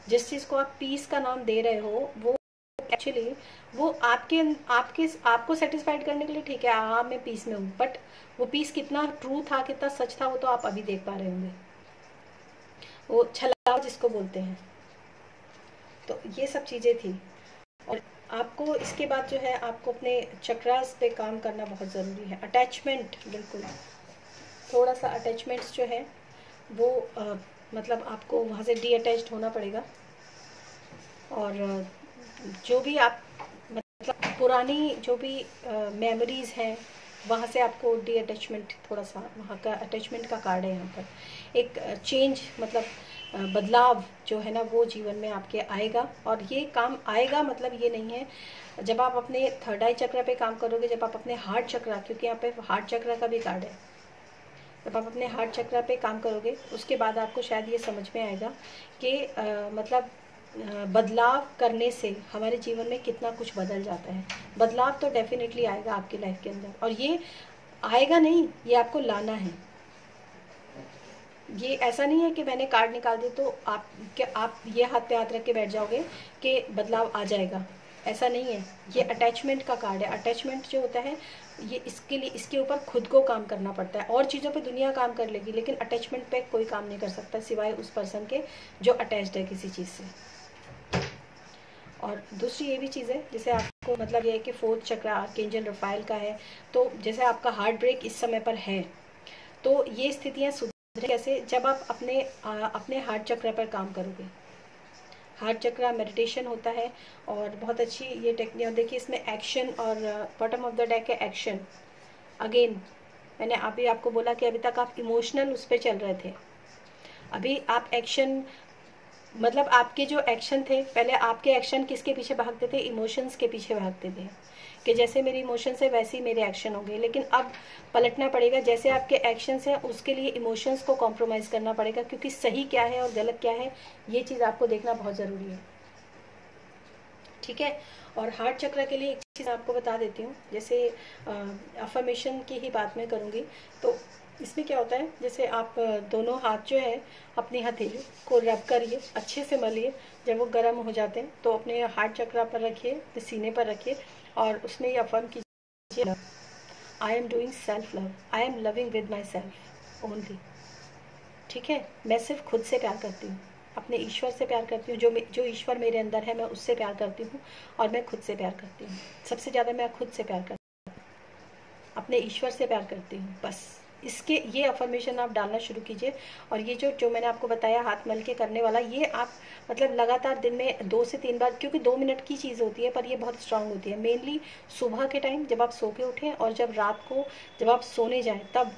जिस चीज़ को आप पीस का नाम दे रहे हो, वो एक्चुअली वो आपके आपके आपको सेटिस्फाइड करने के लिए ठीक है, हाँ मैं पीस में हूँ, बट वो पीस कितना ट्रू था, कितना सच था, वो तो आप अभी देख पा रहे होंगे। वो छलावा जिसको बोलते हैं। तो ये सब चीज़ें थी। और आपको इसके बाद जो है आपको अपने चक्रास पे काम करना बहुत ज़रूरी है। अटैचमेंट, बिल्कुल थोड़ा सा अटैचमेंट्स जो है वो मतलब आपको वहाँ से डी अटैच्ड होना पड़ेगा। और जो भी आप मतलब पुरानी जो भी मेमोरीज हैं, वहाँ से आपको डी अटैचमेंट, थोड़ा सा वहाँ का अटैचमेंट का कार्ड है यहाँ पर। एक चेंज मतलब बदलाव जो है ना, वो जीवन में आपके आएगा। और ये काम आएगा मतलब ये नहीं है जब आप अपने थर्ड आई चक्र पे काम करोगे, जब आप अपने हार्ट चक्र, क्योंकि यहाँ पे हार्ट चक्र का भी कार्ड है, जब आप अपने हार्ट चक्र पे काम करोगे उसके बाद आपको शायद ये समझ में आएगा कि मतलब बदलाव करने से हमारे जीवन में कितना कुछ बदल जाता है। बदलाव तो डेफिनेटली आएगा आपकी लाइफ के अंदर, और ये आएगा नहीं, ये आपको लाना है। ये ऐसा नहीं है कि मैंने कार्ड निकाल दी तो आप ये हाथ पे हाथ रख के बैठ जाओगे कि बदलाव आ जाएगा, ऐसा नहीं है। ये अटैचमेंट का कार्ड है। अटैचमेंट जो होता है, ये इसके लिए इसके ऊपर खुद को काम करना पड़ता है। और चीज़ों पे दुनिया काम कर लेगी, लेकिन अटैचमेंट पे कोई काम नहीं कर सकता सिवाय उस पर्सन के जो अटैच्ड है किसी चीज़ से। और दूसरी ये भी चीज़ है, जैसे आपको मतलब ये है कि फोर्थ चक्र आर्कएंजल रफाइल का है, तो जैसे आपका हार्ट ब्रेक इस समय पर है, तो ये स्थितियाँ सुधरे कैसे, जब आप अपने हार्ट चक्र पर काम करोगे। हार्ट चक्र मेडिटेशन होता है और बहुत अच्छी ये टेक्निक। देखिए इसमें एक्शन और बॉटम ऑफ द डेक है एक्शन। अगेन मैंने अभी आपको बोला कि अभी तक आप इमोशनल उस पर चल रहे थे, अभी आप एक्शन, मतलब आपके जो एक्शन थे, पहले आपके एक्शन किसके पीछे भागते थे, इमोशंस के पीछे भागते थे कि जैसे मेरी इमोशंस है वैसे ही मेरे एक्शन हो गए। लेकिन अब पलटना पड़ेगा, जैसे आपके एक्शंस हैं उसके लिए इमोशंस को कॉम्प्रोमाइज करना पड़ेगा, क्योंकि सही क्या है और गलत क्या है ये चीज़ आपको देखना बहुत ज़रूरी है। ठीक है। और हार्ट चक्र के लिए एक चीज़ आपको बता देती हूँ, जैसे अफर्मेशन की ही बात मैं करूँगी, तो इसमें क्या होता है, जैसे आप दोनों हाथ जो है अपनी हथेली को रब करिए, अच्छे से मलिए। जब वो गर्म हो जाते हैं तो अपने हार्ट चक्र पर रखिए, सीने पर रखिए, और उसमें ये अफर्म कीजिए, I am doing self love, I am loving with my self only. ठीक है। मैं सिर्फ खुद से प्यार करती हूँ, अपने ईश्वर से प्यार करती हूँ, जो ईश्वर मेरे अंदर है मैं उससे प्यार करती हूँ, और मैं खुद से प्यार करती हूँ। सबसे ज़्यादा मैं खुद से प्यार करती हूँ, अपने ईश्वर से प्यार करती हूँ, बस। इसके ये अफर्मेशन आप डालना शुरू कीजिए। और ये जो मैंने आपको बताया हाथ मल के करने वाला, ये आप मतलब लगातार दिन में 2 से 3 बार, क्योंकि 2 मिनट की चीज़ होती है पर ये बहुत स्ट्रांग होती है। मेनली सुबह के टाइम जब आप सो के उठें, और जब रात को जब आप सोने जाएं, तब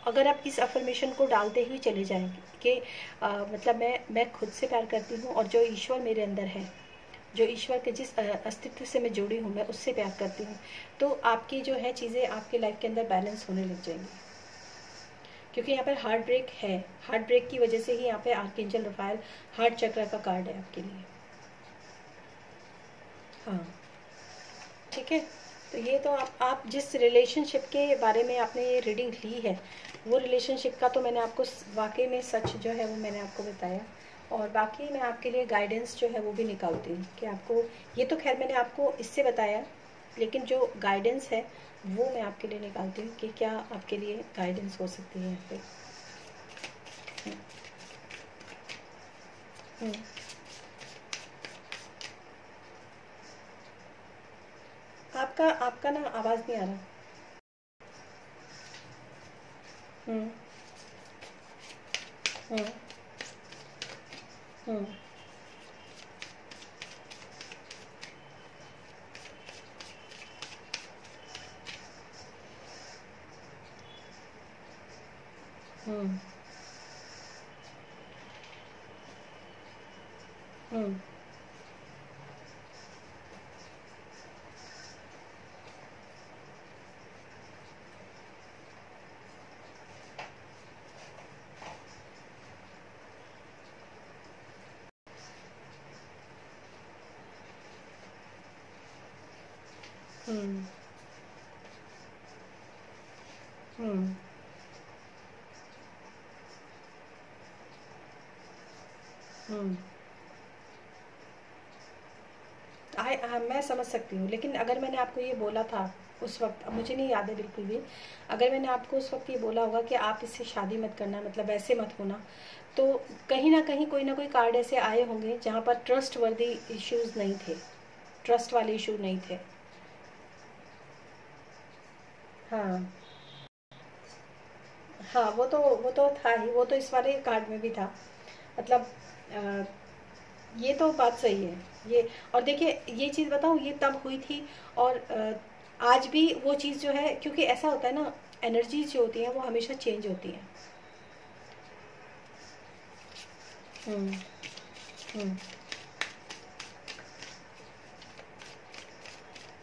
अगर आप इस अफर्मेशन को डालते ही चले जाएंगे कि मतलब मैं खुद से प्यार करती हूँ, और जो ईश्वर मेरे अंदर है, जो ईश्वर के जिस अस्तित्व से मैं जुड़ी हूँ, मैं उससे प्यार करती हूँ, तो आपकी जो है चीज़ें आपके लाइफ के अंदर बैलेंस होने लग जाएंगी। क्योंकि यहाँ पर हार्ट ब्रेक है, हार्ट ब्रेक की वजह से ही यहाँ पे आर्कएंजल रफाएल हार्ट चक्र का कार्ड है आपके लिए। हाँ ठीक है। तो ये तो आप जिस रिलेशनशिप के बारे में आपने ये रीडिंग ली है, वो रिलेशनशिप का तो मैंने आपको वाकई में सच जो है वो मैंने आपको बताया। और बाकी मैं आपके लिए गाइडेंस जो है वो भी निकालती हूँ कि आपको, ये तो खैर मैंने आपको इससे बताया, लेकिन जो गाइडेंस है वो मैं आपके लिए निकालती हूँ कि क्या आपके लिए गाइडेंस हो सकती है यहाँ पे। हम्म, आपका आपका ना आवाज़ नहीं आ रहा। हम्म हम्म हम्म हम्म हम्म हम्म हम्म हम्म मैं समझ सकती हूँ, लेकिन अगर मैंने आपको ये बोला था उस वक्त, अब मुझे नहीं याद है बिल्कुल भी, अगर मैंने आपको उस वक्त ये बोला होगा कि आप इससे शादी मत करना, मतलब ऐसे मत होना, तो कहीं ना कहीं कोई ना कोई कार्ड ऐसे आए होंगे जहाँ पर ट्रस्ट वर्दी इश्यूज नहीं थे, ट्रस्ट वाले इशू नहीं थे। हाँ हाँ, वो तो था ही, वो तो इस वाले कार्ड में भी था, मतलब अ, ये तो बात सही है ये। और देखिए ये चीज़ बताऊँ, ये तब हुई थी, और आज भी वो चीज़ जो है, क्योंकि ऐसा होता है ना, एनर्जीज जो होती हैं वो हमेशा चेंज होती हैं। हम्म हम्म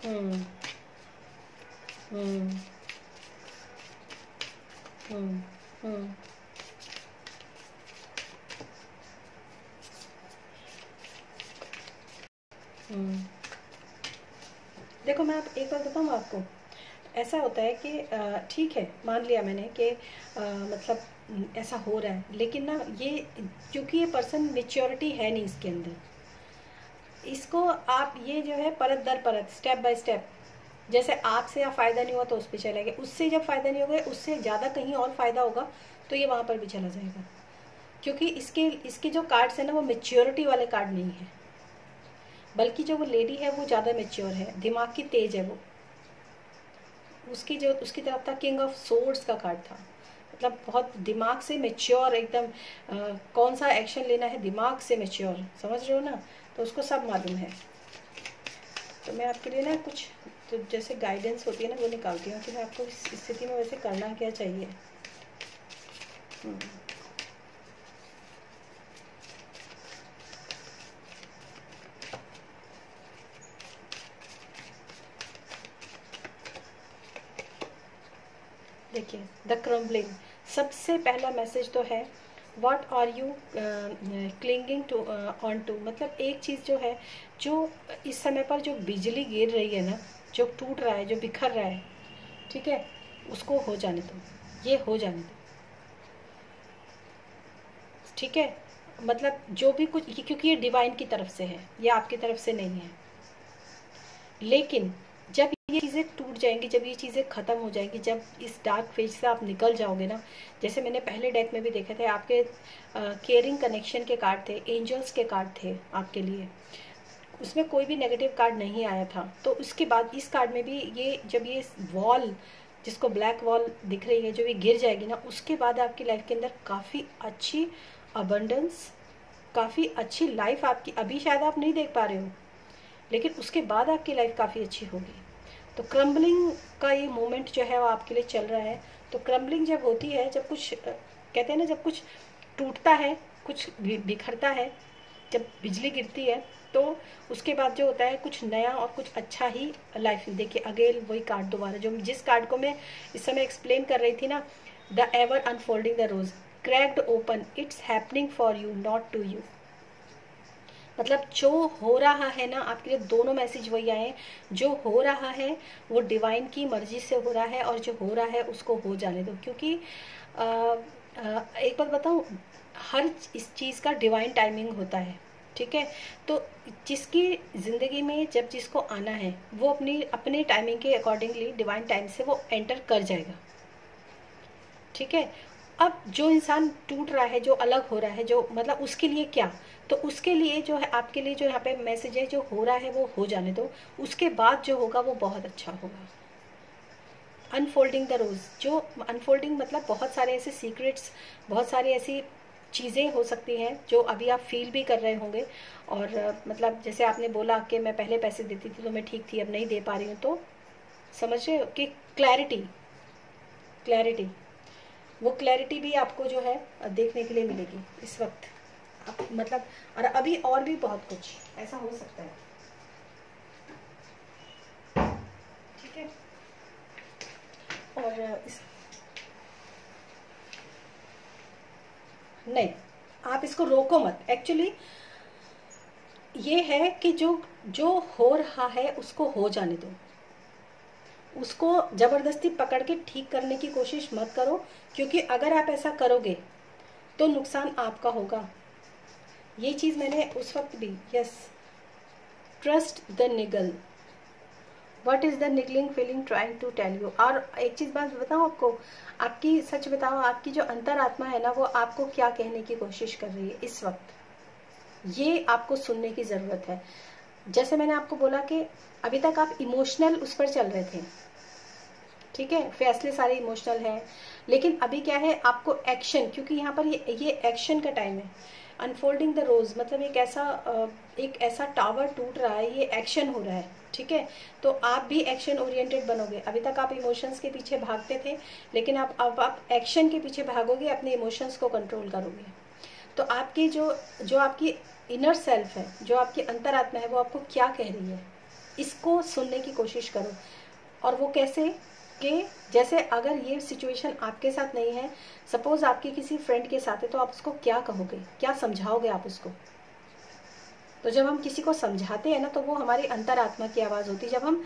हम्म हम्म हम्म हम्म हम्म। देखो मैं आप एक बात बताऊँ आपको, ऐसा होता है कि ठीक है, मान लिया मैंने कि मतलब ऐसा हो रहा है, लेकिन ना ये, क्योंकि ये पर्सन मेच्योरिटी है नहीं इसके अंदर, इसको आप ये जो है परत दर परत, स्टेप बाय स्टेप, जैसे आपसे या फ़ायदा नहीं हुआ तो उस पर चले गए, उससे जब फ़ायदा नहीं होगा उससे ज़्यादा कहीं और फ़ायदा होगा तो ये वहाँ पर भी चला जाएगा, क्योंकि इसके इसके जो कार्ड्स हैं ना वो मेच्योरिटी वाले कार्ड नहीं है, बल्कि जो वो लेडी है वो ज़्यादा मेच्योर है, दिमाग की तेज है वो, उसकी जो उसकी तरफ था किंग ऑफ सोर्ड्स का कार्ड था, मतलब बहुत दिमाग से मेच्योर एकदम, कौन सा एक्शन लेना है दिमाग से मेच्योर, समझ रहे हो ना, तो उसको सब मालूम है। तो मैं आपके लिए ना कुछ, तो जैसे गाइडेंस होती है ना वो निकालती हूँ कि मैं आपको इस स्थिति में वैसे करना क्या चाहिए। हम्म, देखिए द क्रम्बलिंग, सबसे पहला मैसेज तो है, what are you clinging to on to, मतलब एक चीज़ जो है, जो इस समय पर जो बिजली गिर रही है ना, जो टूट रहा है, जो बिखर रहा है, ठीक है, उसको हो जाने दो, ये हो जाने दो, ठीक है, मतलब जो भी कुछ, क्योंकि ये डिवाइन की तरफ से है, ये आपकी तरफ से नहीं है, लेकिन जब ये चीज़ें टूट जाएंगी, जब ये चीज़ें ख़त्म हो जाएंगी, जब इस डार्क फेज से आप निकल जाओगे ना, जैसे मैंने पहले डेक में भी देखे थे, आपके केयरिंग कनेक्शन के कार्ड थे, एंजल्स के कार्ड थे आपके लिए, उसमें कोई भी नेगेटिव कार्ड नहीं आया था, तो उसके बाद इस कार्ड में भी ये, जब ये वॉल, जिसको ब्लैक वॉल दिख रही है, जब ये गिर जाएगी ना, उसके बाद आपकी लाइफ के अंदर काफ़ी अच्छी अबंडेंस, काफ़ी अच्छी लाइफ आपकी, अभी शायद आप नहीं देख पा रहे हो, लेकिन उसके बाद आपकी लाइफ काफ़ी अच्छी होगी। तो क्रम्बलिंग का ये मोमेंट जो है वो आपके लिए चल रहा है। तो क्रम्बलिंग जब होती है, जब कुछ कहते हैं ना, जब कुछ टूटता है, कुछ बिखरता है, जब बिजली गिरती है, तो उसके बाद जो होता है कुछ नया और कुछ अच्छा ही लाइफ। देखिए अगेन वही कार्ड दोबारा, जो जिस कार्ड को मैं इस समय एक्सप्लेन कर रही थी ना, the ever unfolding the rose, cracked open, it's happening for you not to you. मतलब जो हो रहा है ना, आपके लिए दोनों मैसेज वही आए हैं। जो हो रहा है वो डिवाइन की मर्जी से हो रहा है, और जो हो रहा है उसको हो जाने दो। क्योंकि एक बात बताऊं, हर इस चीज़ का डिवाइन टाइमिंग होता है, ठीक है। तो जिसकी ज़िंदगी में जब जिसको आना है वो अपनी अपने टाइमिंग के अकॉर्डिंगली डिवाइन टाइम से वो एंटर कर जाएगा, ठीक है। अब जो इंसान टूट रहा है, जो अलग हो रहा है, जो मतलब उसके लिए क्या, तो उसके लिए जो है, आपके लिए जो यहाँ पे मैसेज है, जो हो रहा है वो हो जाने दो, उसके बाद जो होगा वो बहुत अच्छा होगा। अनफोल्डिंग द रोज, जो अनफोल्डिंग मतलब बहुत सारे ऐसे सीक्रेट्स, बहुत सारी ऐसी चीज़ें हो सकती हैं जो अभी आप फील भी कर रहे होंगे। और मतलब जैसे आपने बोला कि मैं पहले पैसे देती थी तो मैं ठीक थी, अब नहीं दे पा रही हूँ, तो समझ रहे हो कि क्लैरिटी, क्लैरिटी, वो क्लैरिटी भी आपको जो है देखने के लिए मिलेगी इस वक्त। आप मतलब, और अभी और भी बहुत कुछ ऐसा हो सकता है, ठीक है। और इस नहीं, आप इसको रोको मत। एक्चुअली ये है कि जो जो हो रहा है उसको हो जाने दो, उसको जबरदस्ती पकड़ के ठीक करने की कोशिश मत करो। क्योंकि अगर आप ऐसा करोगे तो नुकसान आपका होगा। ये चीज़ मैंने उस वक्त भी, yes, trust the niggle, what is the niggling feeling trying to tell you. और एक चीज़ बात बताऊँ आपको, आपकी सच बताओ, आपकी जो अंतरात्मा है ना, वो आपको क्या कहने की कोशिश कर रही है इस वक्त, ये आपको सुनने की ज़रूरत है। जैसे मैंने आपको बोला कि अभी तक आप इमोशनल उस पर चल रहे थे, ठीक है, फैसले सारे इमोशनल हैं। लेकिन अभी क्या है, आपको एक्शन, क्योंकि यहाँ पर ये एक्शन का टाइम है। अनफोल्डिंग द रोज मतलब एक ऐसा टावर टूट रहा है, ये एक्शन हो रहा है, ठीक है। तो आप भी एक्शन ओरिएंटेड बनोगे। अभी तक आप इमोशंस के पीछे भागते थे, लेकिन अब आप एक्शन के पीछे भागोगे, अपने इमोशंस को कंट्रोल करोगे। तो आपकी जो जो आपकी इनर सेल्फ है, जो आपकी अंतरात्मा है, वो आपको क्या कह रही है, इसको सुनने की कोशिश करो। और वो कैसे, कि जैसे अगर ये सिचुएशन आपके साथ नहीं है, सपोज आपके किसी फ्रेंड के साथ है, तो आप उसको क्या कहोगे, क्या समझाओगे आप उसको। तो जब हम किसी को समझाते हैं ना, तो वो हमारी अंतरात्मा की आवाज़ होती है। जब हम,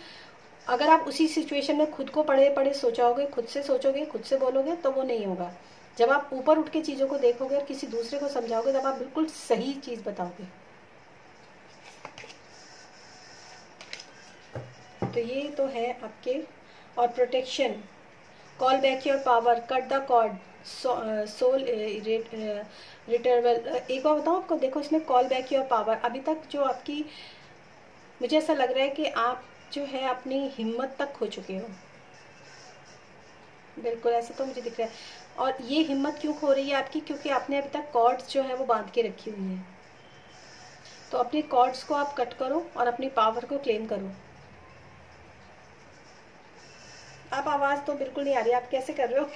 अगर आप उसी सिचुएशन में खुद को पड़े पड़े सोचाओगे, खुद से सोचोगे, खुद से बोलोगे, तो वो नहीं होगा। जब आप ऊपर उठ के चीज़ों को देखोगे और किसी दूसरे को समझाओगे, तब आप बिल्कुल सही चीज़ बताओगे। तो ये तो है आपके। और protection, call back your power, cut the cord, soul retrieval. एक बार बताऊँ आपको, देखो इसमें कॉल बैक योर पावर, अभी तक जो आपकी, मुझे ऐसा लग रहा है कि आप जो है अपनी हिम्मत तक खो चुके हो। बिल्कुल ऐसा तो मुझे दिख रहा है। और ये हिम्मत क्यों खो रही है आपकी, क्योंकि आपने अभी तक कॉर्ड्स जो है वो बांध के रखी हुई है। तो अपने कॉर्ड्स को आप कट करो और अपनी पावर को क्लेम करो। आप आवाज़ तो बिल्कुल नहीं आ रही, आप कैसे कर रहे हो?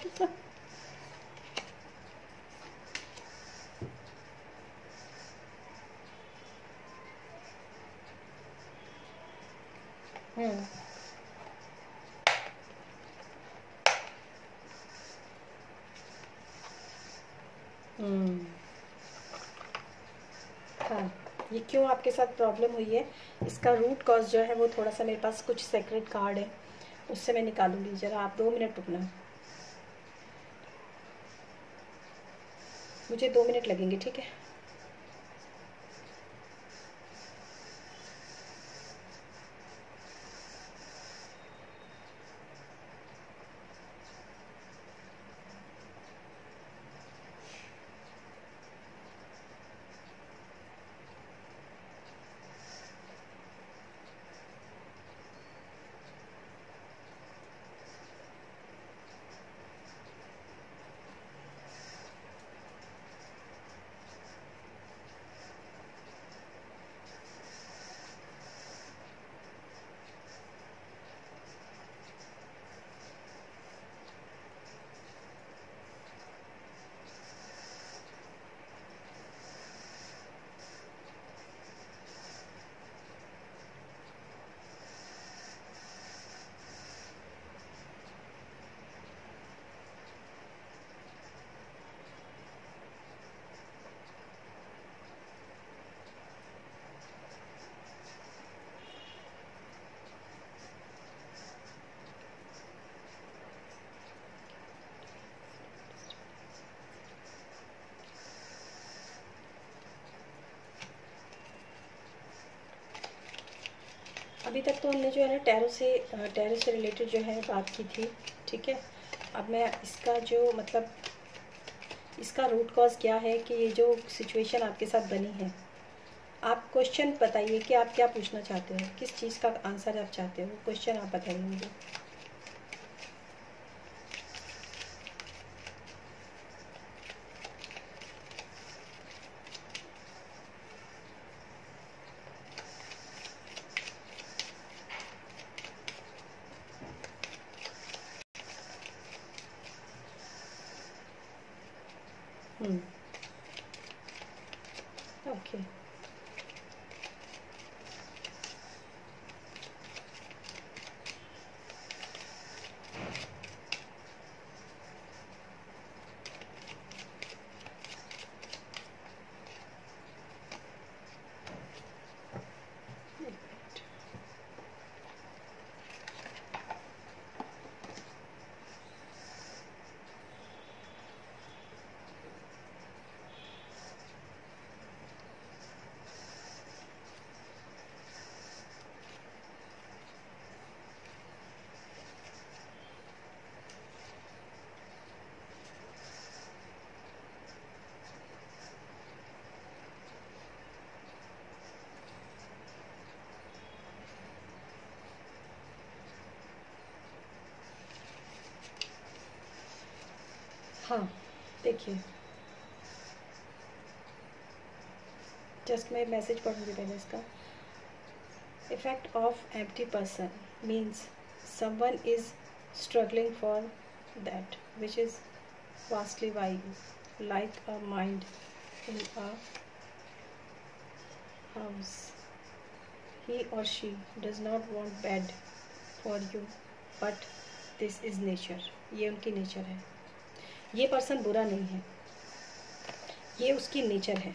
हम्म हम्म हाँ, ये क्यों आपके साथ प्रॉब्लम हुई है, इसका रूट कॉज जो है वो थोड़ा सा, मेरे पास कुछ सेक्रेट कार्ड है, उससे मैं निकालूंगी। जरा आप 2 मिनट रुकना, मुझे 2 मिनट लगेंगे, ठीक है। अभी तक तो हमने जो है ना टैरो से रिलेटेड जो है बात की थी, ठीक है। अब मैं इसका जो मतलब इसका रूट कॉज क्या है कि ये जो सिचुएशन आपके साथ बनी है, आप क्वेश्चन बताइए कि आप क्या पूछना चाहते हो, किस चीज़ का आंसर आप चाहते हो, क्वेश्चन आप बताइए मुझे। ओके। हाँ देखिए, जस्ट मैं मैसेज पढ़ूंगी पहले इसका। Effect of empty person means someone is struggling for that which is vastly wide, like a mind in a house. He or she does not want bad for you, but this is nature. ये उनकी nature है। ये person बुरा नहीं है, ये उसकी nature है,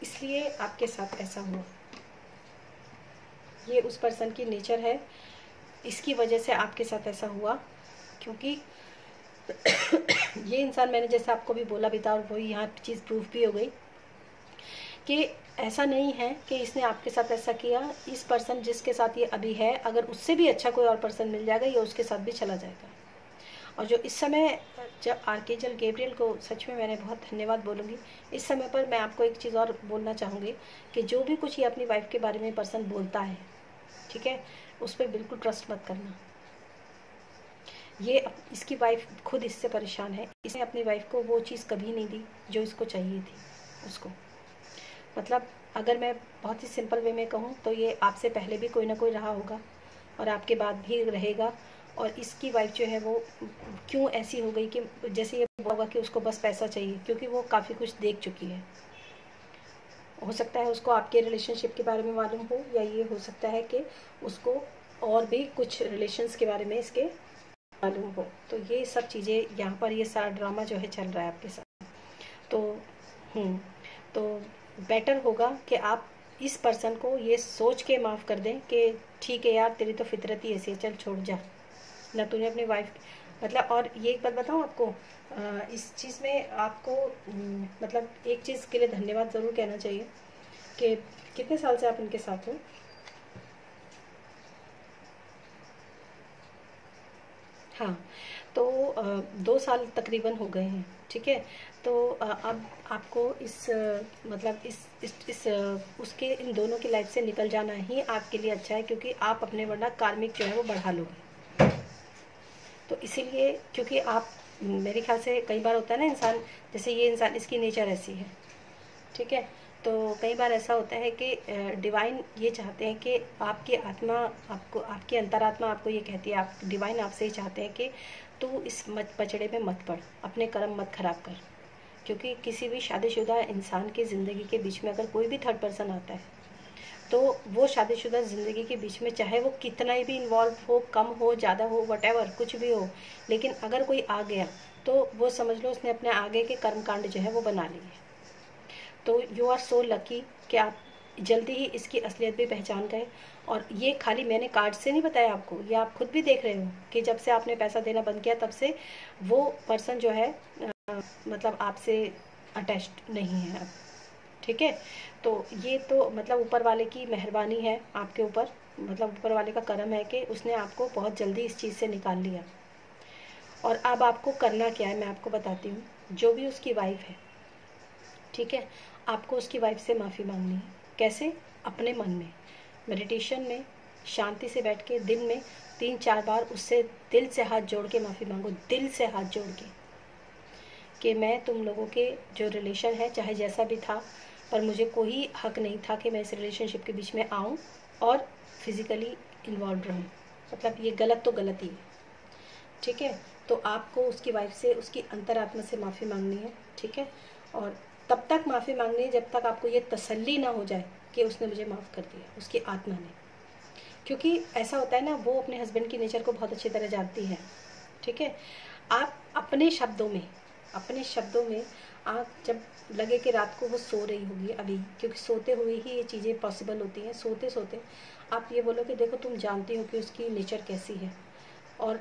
इसलिए आपके साथ ऐसा हुआ। ये उस पर्सन की नेचर है, इसकी वजह से आपके साथ ऐसा हुआ, क्योंकि ये इंसान, मैंने जैसे आपको भी बोला भी था और वही यहाँ चीज़ प्रूफ भी हो गई कि ऐसा नहीं है कि इसने आपके साथ ऐसा किया। इस पर्सन जिसके साथ ये अभी है, अगर उससे भी अच्छा कोई और पर्सन मिल जाएगा, ये उसके साथ भी चला जाएगा। और जो इस समय, जब आर्कएंजल गैब्रियल को सच में मैंने बहुत धन्यवाद बोलूँगी, इस समय पर मैं आपको एक चीज़ और बोलना चाहूँगी कि जो भी कुछ ये अपनी वाइफ के बारे में पर्सन बोलता है, ठीक है, उस पर बिल्कुल ट्रस्ट मत करना। ये इसकी वाइफ खुद इससे परेशान है, इसने अपनी वाइफ को वो चीज़ कभी नहीं दी जो इसको चाहिए थी उसको। मतलब अगर मैं बहुत ही सिंपल वे में कहूँ तो ये आपसे पहले भी कोई ना कोई रहा होगा और आपके बाद भी रहेगा। और इसकी वाइफ जो है वो क्यों ऐसी हो गई कि जैसे ये होगा कि उसको बस पैसा चाहिए, क्योंकि वो काफ़ी कुछ देख चुकी है। हो सकता है उसको आपके रिलेशनशिप के बारे में मालूम हो, या ये हो सकता है कि उसको और भी कुछ रिलेशंस के बारे में इसके मालूम हो। तो ये सब चीज़ें यहाँ पर, ये सारा ड्रामा जो है चल रहा है आपके साथ। तो बेटर होगा कि आप इस पर्सन को ये सोच के माफ़ कर दें कि ठीक है यार, तेरी तो फितरत ही ऐसी है, चल छोड़ जा ना, तूने अपनी वाइफ मतलब। और ये एक बात बताऊँ आपको, इस चीज़ में आपको मतलब एक चीज़ के लिए धन्यवाद ज़रूर कहना चाहिए कि कितने साल से आप इनके साथ हो। हाँ, तो 2 साल तकरीबन हो गए हैं, ठीक है। तो अब आपको इस मतलब इस उसके इन दोनों की लाइफ से निकल जाना ही आपके लिए अच्छा है, क्योंकि आप अपने वरना कार्मिक जो है वो बढ़ा लोगे। तो इसीलिए, क्योंकि आप, मेरे ख्याल से कई बार होता है ना इंसान, जैसे ये इंसान, इसकी नेचर ऐसी है, ठीक है। तो कई बार ऐसा होता है कि डिवाइन ये चाहते हैं कि आपकी आत्मा आपको, आपकी अंतरात्मा आपको ये कहती है, आप डिवाइन आपसे ही चाहते हैं कि तू इस पचड़े में मत पड़, अपने कर्म मत खराब कर। क्योंकि किसी भी शादीशुदा इंसान की ज़िंदगी के बीच में अगर कोई भी थर्ड पर्सन आता है, तो वो शादीशुदा ज़िंदगी के बीच में चाहे वो कितना ही भी इन्वॉल्व हो, कम हो, ज़्यादा हो, वटेवर कुछ भी हो, लेकिन अगर कोई आ गया तो वो समझ लो उसने अपने आगे के कर्मकांड जो है वो बना लिए। तो यू आर सो लकी कि आप जल्दी ही इसकी असलियत भी पहचान गए। और ये खाली मैंने कार्ड से नहीं बताया आपको, ये आप खुद भी देख रहे हो कि जब से आपने पैसा देना बंद किया, तब से वो पर्सन जो है मतलब आपसे अटैच्ड नहीं है अब, ठीक है। तो ये तो मतलब ऊपर वाले की मेहरबानी है आपके ऊपर मतलब ऊपर वाले का करम है कि उसने आपको बहुत जल्दी इस चीज़ से निकाल लिया। और अब आपको करना क्या है मैं आपको बताती हूँ। जो भी उसकी वाइफ है, ठीक है, आपको उसकी वाइफ से माफ़ी मांगनी है। कैसे? अपने मन में मेडिटेशन में शांति से बैठ के दिन में 3-4 बार उससे दिल से हाथ जोड़ के माफ़ी मांगो, दिल से हाथ जोड़ के, कि मैं तुम लोगों के जो रिलेशन है चाहे जैसा भी था, पर मुझे कोई हक नहीं था कि मैं इस रिलेशनशिप के बीच में आऊँ और फिज़िकली इन्वॉल्व रहूँ। मतलब ये गलत तो गलत ही है, ठीक है। तो आपको उसकी वाइफ से उसकी अंतरात्मा से माफ़ी मांगनी है, ठीक है। और तब तक माफ़ी मांगनी है जब तक आपको ये तसल्ली ना हो जाए कि उसने मुझे माफ़ कर दिया, उसकी आत्मा ने। क्योंकि ऐसा होता है ना, वो अपने हस्बैंड की नेचर को बहुत अच्छी तरह जानती है, ठीक है। आप अपने शब्दों में आप जब लगे कि रात को वो सो रही होगी अभी, क्योंकि सोते हुए ही ये चीज़ें पॉसिबल होती हैं, सोते सोते आप ये बोलो कि देखो तुम जानती हो कि उसकी नेचर कैसी है, और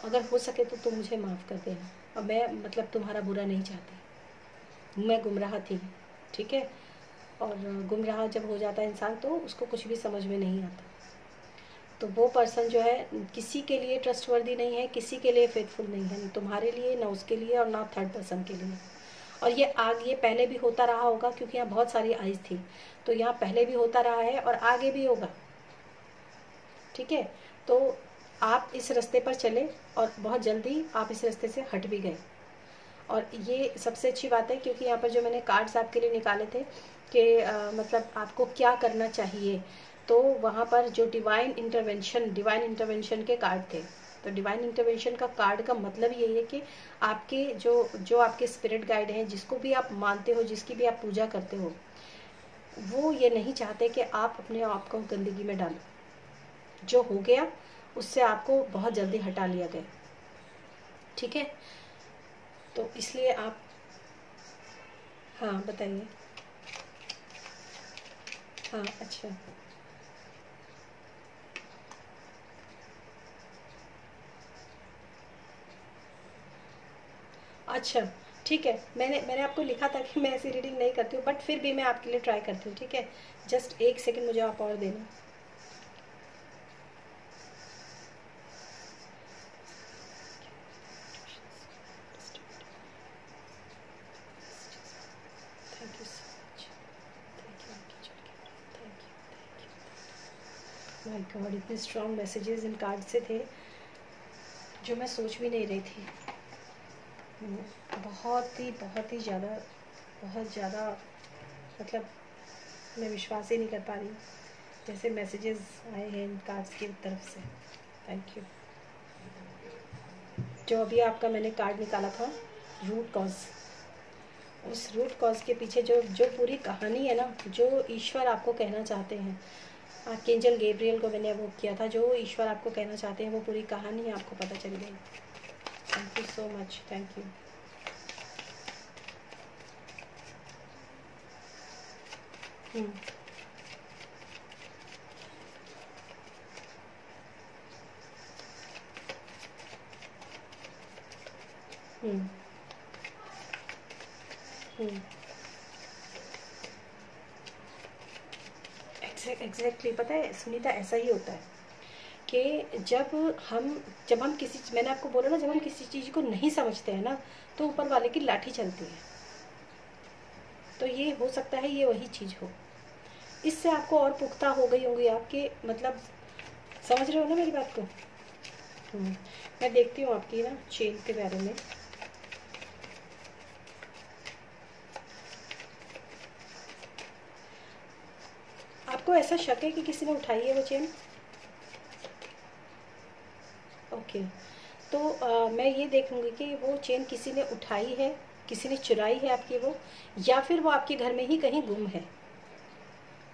अगर हो सके तो तुम मुझे माफ़ कर देना, और मैं मतलब तुम्हारा बुरा नहीं चाहती, मैं गुमराह थी, ठीक है। और गुमराह जब हो जाता है इंसान तो उसको कुछ भी समझ में नहीं आता। तो वो पर्सन जो है किसी के लिए ट्रस्टवर्दी नहीं है, किसी के लिए फेथफुल नहीं है, ना तुम्हारे लिए, ना उसके लिए, और ना थर्ड पर्सन के लिए। और ये पहले भी होता रहा होगा, क्योंकि यहाँ बहुत सारी आइज़ थी, तो यहाँ पहले भी होता रहा है और आगे भी होगा, ठीक है। तो आप इस रास्ते पर चले और बहुत जल्दी आप इस रास्ते से हट भी गए। और ये सबसे अच्छी बात है, क्योंकि यहाँ पर जो मैंने कार्ड्स आपके लिए निकाले थे कि मतलब आपको क्या करना चाहिए, तो वहाँ पर जो डिवाइन इंटरवेंशन के कार्ड थे। तो डिवाइन इंटरवेंशन का कार्ड का मतलब यही है कि आपके जो आपके स्पिरिट गाइड हैं, जिसको भी आप मानते हो, जिसकी भी आप पूजा करते हो, वो ये नहीं चाहते कि आप अपने आप को गंदगी में डालो। जो हो गया उससे आपको बहुत जल्दी हटा लिया गया, ठीक है। तो इसलिए आप, हाँ बताइए। हाँ अच्छा। अच्छा ठीक है, मैंने आपको लिखा था कि मैं ऐसी रीडिंग नहीं करती हूँ, बट फिर भी मैं आपके लिए ट्राई करती हूँ, ठीक है। जस्ट एक सेकंड मुझे आप और देना। Thank you so much, thank you thank you. My God, इतने स्ट्रॉन्ग मैसेजेस इन कार्ड से थे जो मैं सोच भी नहीं रही थी। बहुत ही ज़्यादा, बहुत ज़्यादा, मतलब मैं विश्वास ही नहीं कर पा रही जैसे मैसेजेस आए हैं इन कार्ड्स की तरफ से। Thank you. जो अभी आपका मैंने कार्ड निकाला था, रूट कॉज, उस रूट कॉज के पीछे जो जो पूरी कहानी है ना, जो ईश्वर आपको कहना चाहते हैं, आर्कएंजल गैब्रियल को मैंने वो किया था, जो ईश्वर आपको कहना चाहते हैं वो पूरी कहानी आपको पता चल गई। Thank you so much, thank you. Hmm hmm hmm exactly, पता है सुनीता, ऐसा ही होता है कि जब हम किसी, मैंने आपको बोला ना, जब हम किसी चीज़ को नहीं समझते हैं ना, तो ऊपर वाले की लाठी चलती है। तो ये हो सकता है ये वही चीज़ हो, इससे आपको और पुख्ता हो गई होंगी आपके, मतलब समझ रहे हो ना मेरी बात को। मैं देखती हूँ आपकी ना चेन के बारे में। आपको ऐसा शक है कि किसी ने उठाई है वो चेन? ओके, तो मैं ये देखूंगी कि वो चेन किसी ने उठाई है, किसी ने चुराई है आपकी वो, या फिर वो आपके घर में ही कहीं गुम है,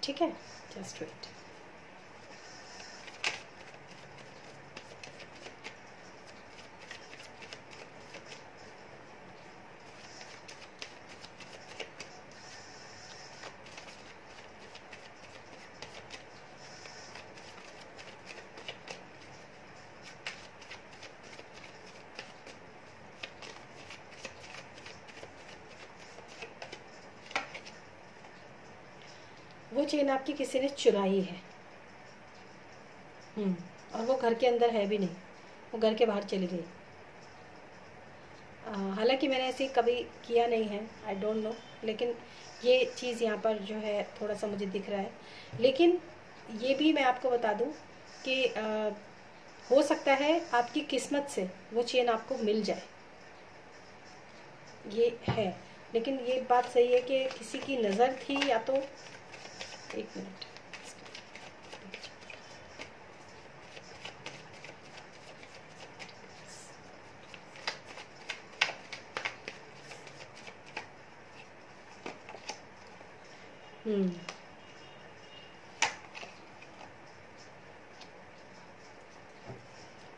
ठीक है। Just wait. वो चेन आपकी किसी ने चुराई है, और वो घर के अंदर है भी नहीं, वो घर के बाहर चली गई। हालांकि मैंने ऐसे कभी किया नहीं है, आई डोंट नो, लेकिन ये चीज़ यहाँ पर जो है थोड़ा सा मुझे दिख रहा है। लेकिन ये भी मैं आपको बता दूँ कि हो सकता है आपकी किस्मत से वो चेन आपको मिल जाए, ये है। लेकिन ये बात सही है कि किसी की नज़र थी या तो, एक मिनट,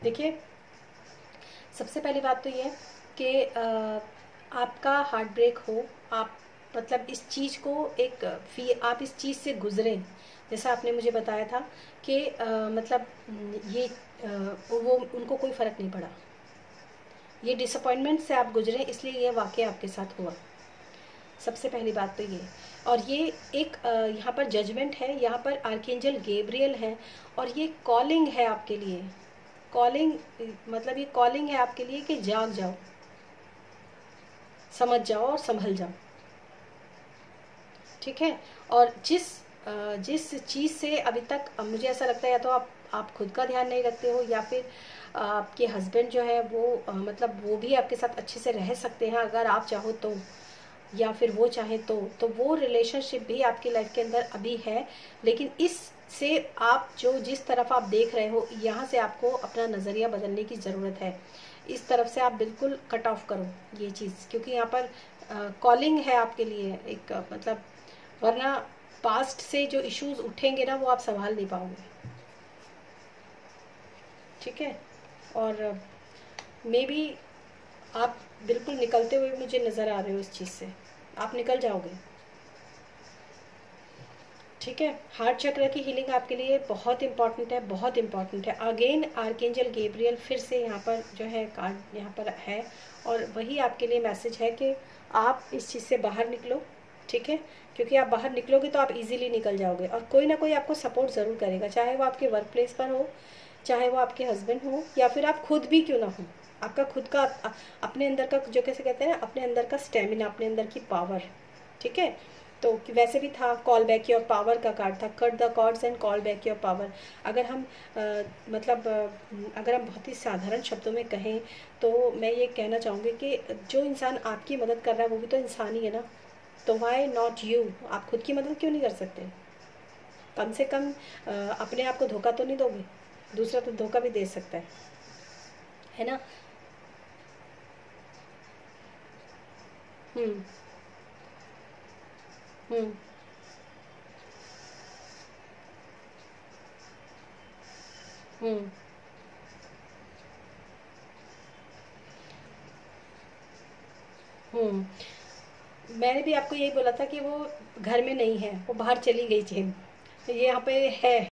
देखिए, सबसे पहली बात तो ये कि आपका हार्ट ब्रेक हो, आप मतलब इस चीज़ को आप इस चीज़ से गुजरें, जैसा आपने मुझे बताया था कि मतलब ये वो उनको कोई फ़र्क नहीं पड़ा, ये डिसअपॉइंटमेंट से आप गुजरे, इसलिए ये वाक़या आपके साथ हुआ। सबसे पहली बात तो ये, और ये एक यहाँ पर जजमेंट है, यहाँ पर आर्कएंजल गैब्रियल है, और ये कॉलिंग है आपके लिए। कॉलिंग मतलब ये कॉलिंग है आपके लिए कि जाग जाओ, समझ जाओ और संभल जाओ, ठीक है। और जिस चीज़ से अभी तक मुझे ऐसा लगता है, या तो आप खुद का ध्यान नहीं रखते हो, या फिर आपके हस्बैंड जो है वो मतलब वो भी आपके साथ अच्छे से रह सकते हैं अगर आप चाहो तो, या फिर वो चाहे तो वो रिलेशनशिप भी आपकी लाइफ के अंदर अभी है। लेकिन इस से आप जिस तरफ आप देख रहे हो, यहाँ से आपको अपना नज़रिया बदलने की ज़रूरत है। इस तरफ से आप बिल्कुल कट ऑफ करो ये चीज़, क्योंकि यहाँ पर कॉलिंग है आपके लिए एक मतलब, वरना पास्ट से जो इश्यूज उठेंगे ना वो आप संभाल नहीं पाओगे, ठीक है। और मे बी आप बिल्कुल निकलते हुए मुझे नज़र आ रहे हो इस चीज़ से, आप निकल जाओगे, ठीक है। हार्ट चक्र की हीलिंग आपके लिए बहुत इंपॉर्टेंट है, बहुत इंपॉर्टेंट है। अगेन आर्कएंजल गैब्रियल फिर से यहाँ पर जो है कार्ड यहाँ पर है, और वही आपके लिए मैसेज है कि आप इस चीज़ से बाहर निकलो, ठीक है। क्योंकि आप बाहर निकलोगे तो आप इजीली निकल जाओगे, और कोई ना कोई आपको सपोर्ट ज़रूर करेगा, चाहे वो आपके वर्क प्लेस पर हो, चाहे वो आपके हस्बैंड हो, या फिर आप खुद भी क्यों ना हो। आपका खुद का अपने अंदर का जो कैसे कहते हैं, अपने अंदर का स्टेमिना, अपने अंदर की पावर, ठीक है। तो वैसे भी था कॉल बैक योर पावर का कार्ड था, cut the cords and call back your power. अगर हम मतलब अगर हम बहुत ही साधारण शब्दों में कहें तो मैं ये कहना चाहूँगी कि जो इंसान आपकी मदद कर रहा है वो भी तो इंसान ही है ना, तो वाई नॉट यू, आप खुद की मदद क्यों नहीं कर सकते? कम से कम अपने आप को धोखा तो नहीं दोगे, दूसरा तो धोखा भी दे सकता है ना। हम्म हम्म हम्म हम्म मैंने भी आपको यही बोला था कि वो घर में नहीं है, वो बाहर चली गई चेन, तो ये यहाँ पे है।